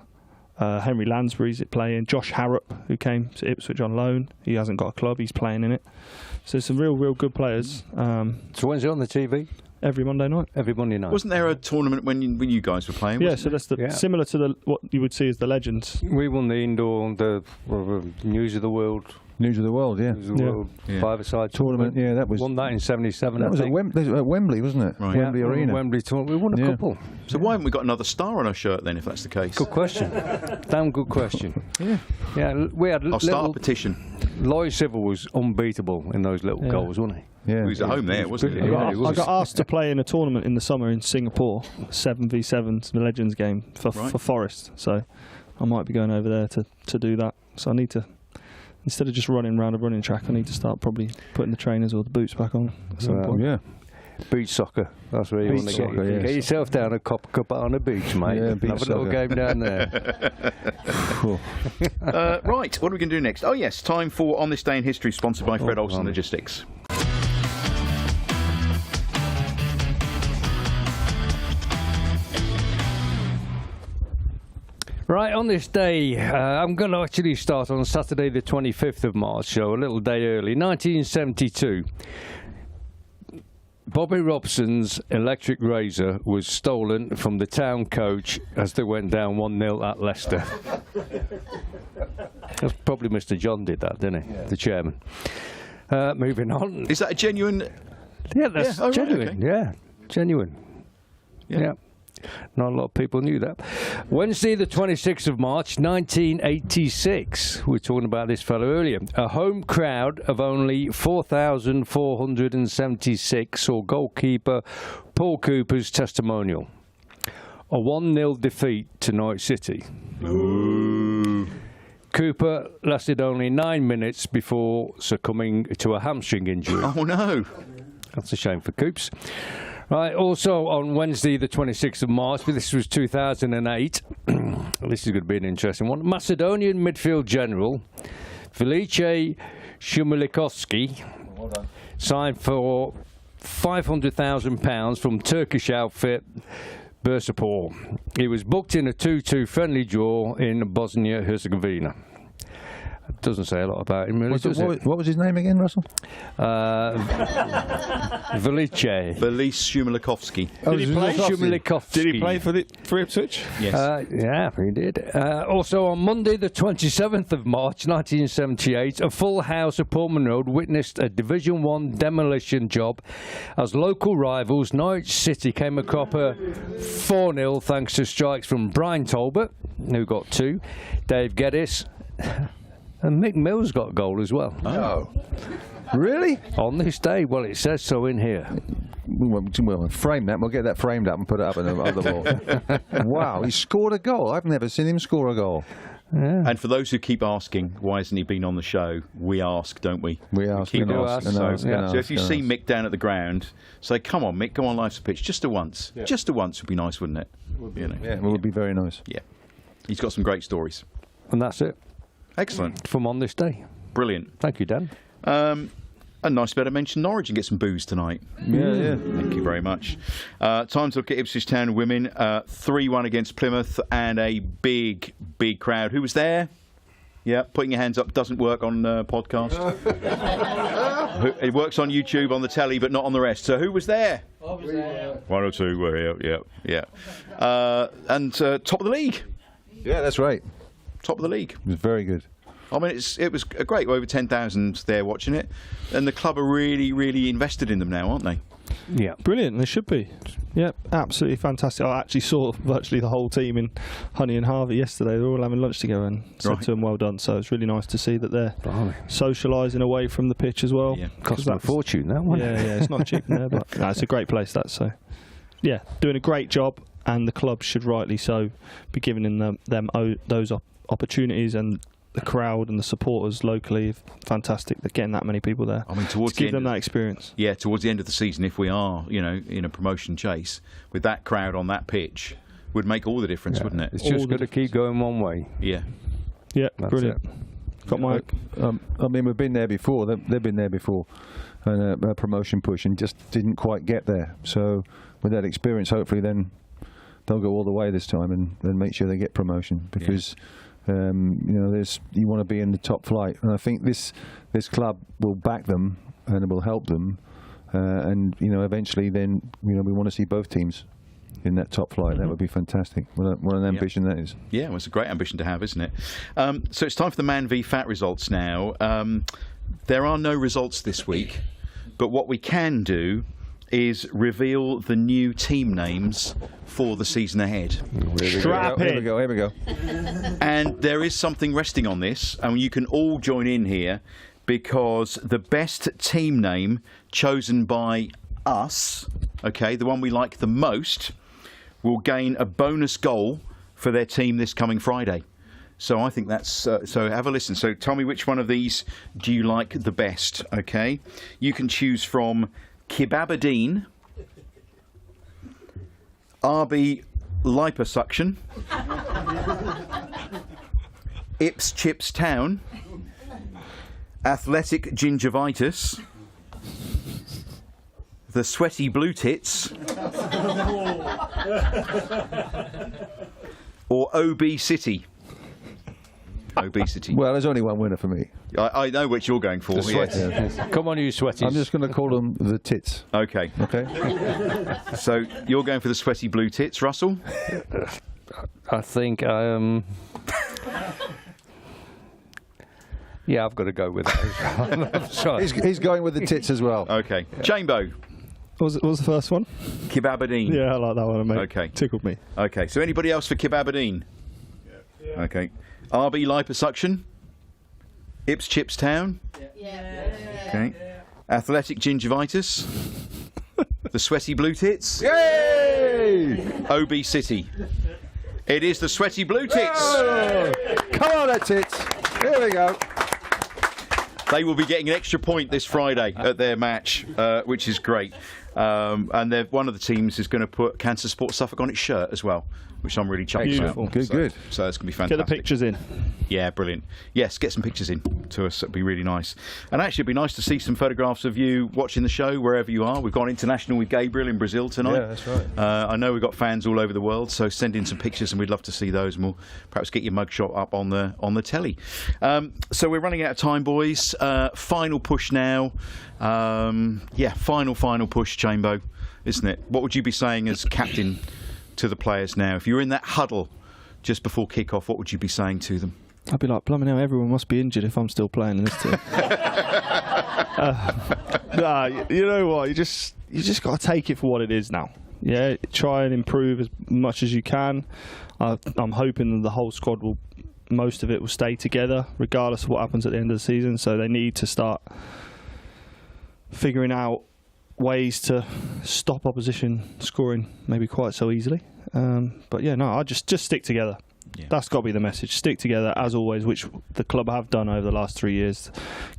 Henry Lansbury's playing. Josh Harrop, who came to Ipswich on loan. He hasn't got a club. He's playing in it. So some real good players. So when's it on the TV? Every Monday night. Every Monday night. Wasn't there a tournament when you guys were playing? Yeah, so that's similar to what you would see as the Legends. We won the indoor, the News of the World News of the World, yeah. News of the World five-a-side Tournament, yeah, that was... Won that in 77, That I was at think. Wembley, wasn't it? Right. Wembley Arena. Wembley tournament. We won a couple. So why haven't we got another star on our shirt then, if that's the case? Good question. Damn good question. Yeah, we had I'll start a petition. Lloyd Civil was unbeatable in those little goals, wasn't he? Yeah. He was at home there, wasn't he? Yeah, he I was. got asked to play in a tournament in the summer in Singapore, 7v7, the Legends game for Forest. So I might be going over there to do that. So I need to, instead of just running around a running track, I need to start probably putting the trainers or the boots back on at some point. Yeah. Beach soccer. That's where you Beach want to soccer, get. yes. Get yourself down a cup on the beach, mate. Yeah, beach have a little soccer. game down there. Cool. Right, what are we going to do next? Oh yes, time for On This Day in History, sponsored by Fred Olsen blimey. Logistics. Right, on this day, I'm going to actually start on Saturday the 25th of March, so a little day early, 1972. Bobby Robson's electric razor was stolen from the town coach as they went down 1-0 at Leicester. That's probably Mr. John did that, didn't he? The chairman. Moving on. Is that a genuine... Yeah, that's Yeah, oh, right, genuine. okay. Yeah, genuine. Yeah. Not a lot of people knew that. Wednesday, the 26th of March, 1986. We were talking about this fellow earlier. A home crowd of only 4,476 saw goalkeeper Paul Cooper's testimonial. A 1-0 defeat to Norwich City. Ooh. Cooper lasted only 9 minutes before succumbing to a hamstring injury. Oh no. That's a shame for Coops. Right, also on Wednesday, the 26th of March, but this was 2008. This is going to be an interesting one. Macedonian midfield general Felice Shumilikovsky signed for £500,000 from Turkish outfit Bursaspor. He was booked in a 2-2 friendly draw in Bosnia-Herzegovina. Doesn't say a lot about him, really, does it? What was his name again, Russell? Felice. Felice Shumilikovsky. Did he play? Shumilikovsky. Did he play for Ipswich? Yes. Yeah, he did. Also on Monday, the 27th of March, 1978, a full house at Pullman Road witnessed a Division 1 demolition job as local rivals Norwich City came a cropper 4-0 thanks to strikes from Brian Talbot, who got 2, Dave Geddes, and Mick Mills got a goal as well. Oh. Really? On this day, well, it says so in here. We'll frame that. We'll get that framed up and put it up on the wall. Wow, he scored a goal. I've never seen him score a goal. Yeah. And for those who keep asking, why hasn't he been on the show? We ask, don't we? We ask. keep we asking. So if you see Mick, Mick down at the ground, say, come on, Mick, go on Life's a Pitch. Just a once. Yeah. Just a once would be nice, wouldn't it? You know. yeah, it would be very nice. Yeah. He's got some great stories. And that's it Excellent. from on this day. Brilliant. Thank you, Dan. A nice bit to mention Norwich and get some booze tonight. Yeah. Thank you very much. Time to look at Ipswich Town women. 3-1 against Plymouth and a big, big crowd. Who was there? Yeah, putting your hands up doesn't work on podcast. It works on YouTube, on the telly, but not on the rest. So who was there? I was there. 1 or 2 were here, yeah. And top of the league. Yeah, that's right. Top of the league. It was very good. I mean, it was great. Over 10,000 there watching it. And the club are really, really invested in them now, aren't they? Yeah. Brilliant, they should be. Yep, absolutely fantastic. I actually saw virtually the whole team in Honey and Harvey yesterday. They were all having lunch together and said to them, well done. So it's really nice to see that they're socialising away from the pitch as well. Yeah. Cost them a fortune, that one. Yeah, it's not cheap in there, but no, it's a great place, that. So, yeah, doing a great job, and the club should rightly so be giving them those opportunities, and the crowd and the supporters locally, fantastic. They're getting that many people there. I mean, towards to give them that experience. Yeah, towards the end of the season, if we are, in a promotion chase, with that crowd on that pitch, would make all the difference, wouldn't it? It's just going to keep going one way. Yeah. Yeah, That's brilliant. Got my. I mean, we've been there before. They've been there before, and a promotion push, and just didn't quite get there. So with that experience, hopefully, then they'll go all the way this time and make sure they get promotion, because. You want to be in the top flight, and I think this club will back them and it will help them, and eventually then we want to see both teams in that top flight. That would be fantastic. What an ambition that is. Yeah, well, it's a great ambition to have, isn't it? So it's time for the Man v Fat results now. There are no results this week, but what we can do is reveal the new team names for the season ahead. Strap in. Here we go. And there is something resting on this, and you can all join in here, because the best team name chosen by us, okay, the one we like the most, will gain a bonus goal for their team this coming Friday. So I think that's... so have a listen. So tell me which one of these do you like the best, okay? You can choose from Kebabadine, RB Liposuction, Ips Chips Town, Athletic Gingivitis, The Sweaty Blue Tits, or Obesity. Obesity. Well, there's only one winner for me. I know which you're going for. Yes. Yeah. Come on, you sweaties. I'm just going to call them the tits. Okay. Okay. So you're going for the Sweaty Blue Tits, Russell? I think yeah, I've got to go with that. Sorry. He's going with the tits as well. Okay. Chambo. What was the first one? Kebabadine. Yeah, I like that one, mate. Okay. Tickled me. Okay. So anybody else for Kebabadine? Yeah. Okay. RB Liposuction. Ips Chips Town. Okay. Athletic Gingivitis. The Sweaty Blue Tits. Yay! Obesity. It is the Sweaty Blue Tits. Oh! Come on, the tits. Here we go. They will be getting an extra point this Friday at their match, which is great. And one of the teams is going to put Cancer Sport Suffolk on its shirt as well, which I'm really chuffed about. Beautiful. Good. So it's going to be fantastic. Get the pictures in. Yeah, brilliant. Yes, get some pictures in to us. It'd be really nice. And actually, it'd be nice to see some photographs of you watching the show wherever you are. We've gone international with Gabriel in Brazil tonight. Yeah, that's right. I know we've got fans all over the world, so send in some pictures, and we'd love to see those. And we'll perhaps get your mugshot up on the telly. So we're running out of time, boys. Final push now. Final push, Chambo, isn't it? What would you be saying as captain to the players now? If you were in that huddle just before kick-off, what would you be saying to them? I'd be like, blimey, now everyone must be injured if I'm still playing in this team. You know what? You just got to take it for what it is now. Yeah, try and improve as much as you can. I'm hoping that the whole squad most of it will stay together, regardless of what happens at the end of the season. So they need to start figuring out ways to stop opposition scoring maybe quite so easily. But yeah, no, I just stick together. Yeah. That's got to be the message. Stick together as always, which the club have done over the last 3 years.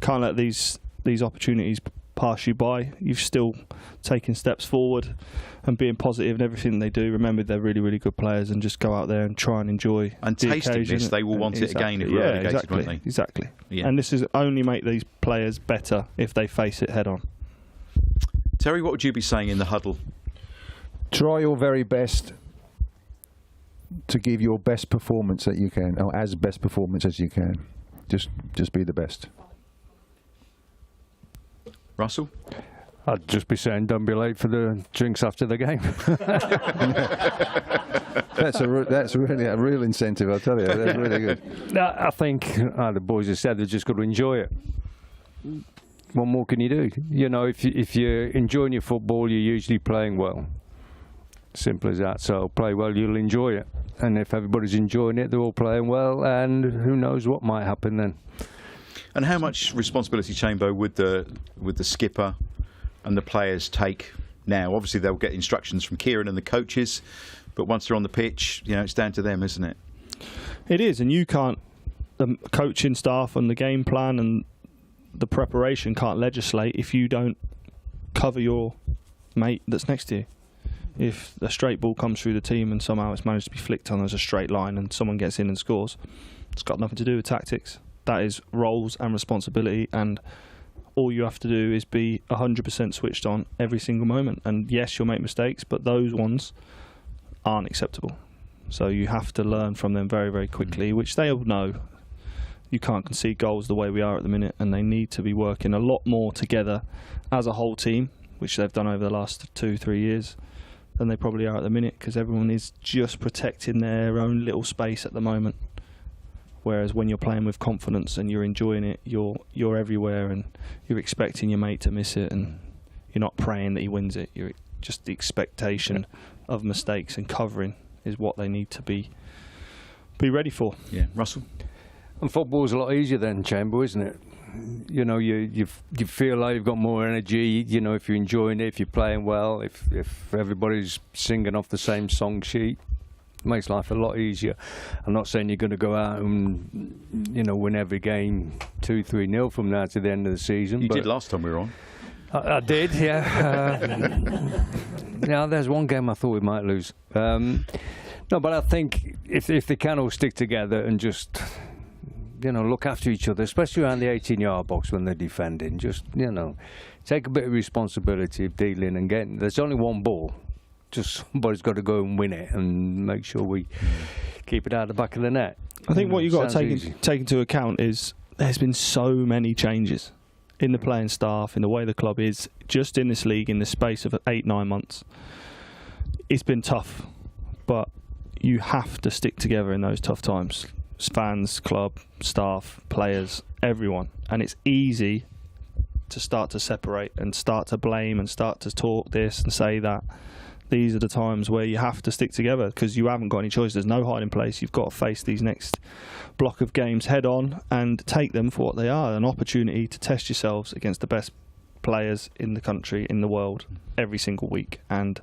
Can't let these opportunities pass you by. You've still taken steps forward and being positive in everything they do. Remember, they're really, really good players, and just go out there and try and enjoy. And the tasting occasion. This, they will want it again if we're relegated, won't they? Exactly. Yeah. And this is only make these players better if they face it head on. Terry, what would you be saying in the huddle? Try your very best to give your best performance that you can, or as best performance as you can. Just be the best. Russell? I'd just be saying, don't be late for the drinks after the game. That's really a real incentive, I'll tell you. That's really good. I think the boys have said they've just got to enjoy it. What more can you do? You know, if you're enjoying your football, you're usually playing well. Simple as that. So play well, you'll enjoy it. And if everybody's enjoying it, they're all playing well, and who knows what might happen then. And how much responsibility, Chambo, would the skipper and the players take now? Obviously, they'll get instructions from Kieran and the coaches, but once they're on the pitch, you know, it's down to them, isn't it? It is, and you can't. The coaching staff and the game plan and the preparation can't legislate if you don't cover your mate that's next to you. If a straight ball comes through the team and somehow it's managed to be flicked on as a straight line and someone gets in and scores, it's got nothing to do with tactics. That is roles and responsibility, and all you have to do is be 100% switched on every single moment. And yes, you'll make mistakes, but those ones aren't acceptable. So you have to learn from them very, very quickly, which they all know. You can't concede goals the way we are at the minute, and they need to be working a lot more together as a whole team, which they've done over the last 2-3 years, than they probably are at the minute, because everyone is just protecting their own little space at the moment. Whereas when you're playing with confidence and you're enjoying it, you're everywhere and you're expecting your mate to miss it, and you're not praying that he wins it. You're just the expectation of mistakes and covering is what they need to be ready for. Yeah, Russell. And football's a lot easier than Chamber, isn't it? You know, you feel like you've got more energy. You know, if you're enjoying it, if you're playing well, if everybody's singing off the same song sheet. Makes life a lot easier. I'm not saying you're going to go out and, you know, win every game 2-3-0 from now to the end of the season. You did last time we were on. I did, yeah. Now there's one game I thought we might lose. No, but I think if they can all stick together and just, you know, look after each other, especially around the 18-yard box when they're defending, just, you know, take a bit of responsibility of dealing and getting. There's only one ball. Just somebody's got to go and win it and make sure we keep it out of the back of the net. I think what you've got to take into account is there's been so many changes in the playing staff, in the way the club is, just in this league in the space of 8-9 months. It's been tough, but you have to stick together in those tough times. Fans, club, staff, players, everyone. And it's easy to start to separate and start to blame and start to talk this and say that. These are the times where you have to stick together because you haven't got any choice. There's no hiding place. You've got to face these next block of games head on and take them for what they are, an opportunity to test yourselves against the best players in the country, in the world, every single week. And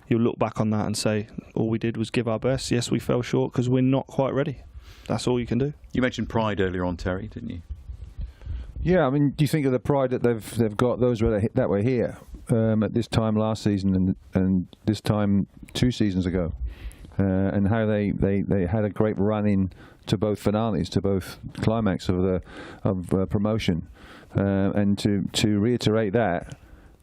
you'll look back on that and say, all we did was give our best. Yes, we fell short because we're not quite ready. That's all you can do. You mentioned pride earlier on, Terry, didn't you? Yeah, I mean, do you think of the pride that they've got, those that were here at this time last season and this time 2 seasons ago, and how they had a great run in to both finales, to both climax of promotion, and to reiterate that,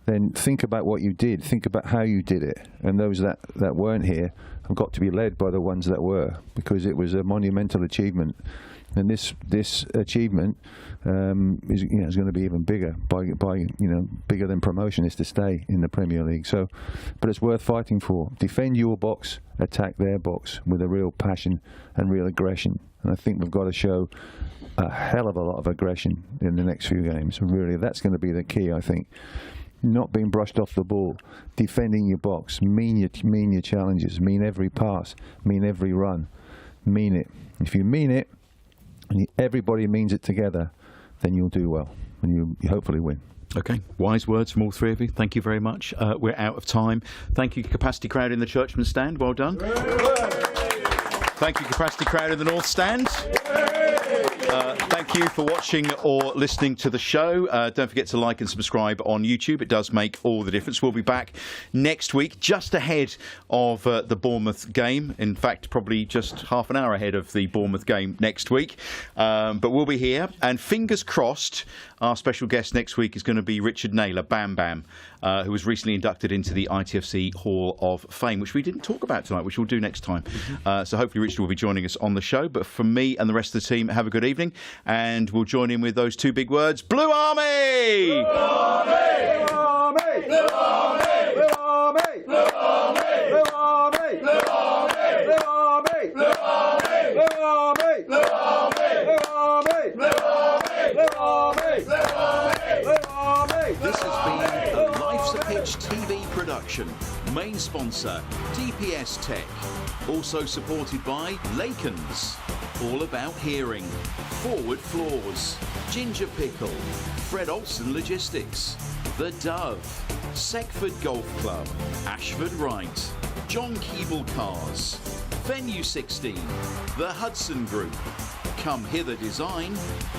then think about what you did, think about how you did it, and those that weren't here have got to be led by the ones that were, because it was a monumental achievement. And this achievement is going to be even bigger bigger than promotion is to stay in the Premier League. So, but it's worth fighting for. Defend your box, attack their box with a real passion and real aggression. And I think we've got to show a hell of a lot of aggression in the next few games. Really, that's going to be the key, I think. Not being brushed off the ball, defending your box, mean your challenges, mean every pass, mean every run, mean it. If you mean it, and everybody means it together, then you'll do well and you hopefully win. Okay, wise words from all three of you. Thank you very much. We're out of time. Thank you, capacity crowd in the Churchman stand. Well done. Thank you, capacity crowd in the North stand. Thank you for watching or listening to the show. Don't forget to like and subscribe on YouTube. It does make all the difference. We'll be back next week, just ahead of the Bournemouth game. In fact, probably just half an hour ahead of the Bournemouth game next week. But we'll be here. And fingers crossed, our special guest next week is going to be Richard Naylor, Bam Bam, who was recently inducted into the ITFC Hall of Fame, which we didn't talk about tonight, which we'll do next time. So hopefully Richard will be joining us on the show. But from me and the rest of the team, have a good evening. And we'll join in with those 2 big words. Blue Army! Blue Army! Blue Army! Blue Army! Blue Army! Blue Army! Blue Army! Blue Army! Blue Army! Blue Army! Blue Army! Blue Army! Blue Army! Blue Army! Blue Army! Blue Army! This has been a Life's a Pitch TV production. Main sponsor, DPS Tech. Also supported by Lakens. All About Hearing, Forward Floors, Ginger Pickle, Fred Olsen Logistics, The Dove, Seckford Golf Club, Ashford Wright, John Keeble Cars, Venue 16, The Hudson Group, Come Hither Design,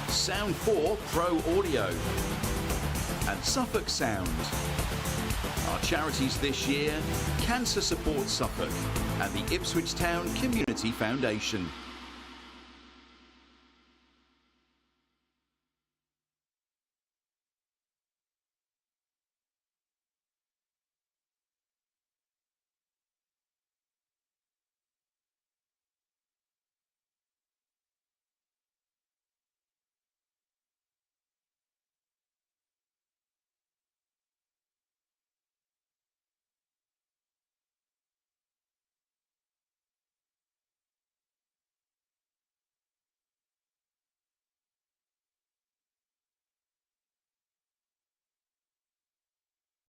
Sound 4 Pro Audio, and Suffolk Sound. Our charities this year, Cancer Support Suffolk and the Ipswich Town Community Foundation.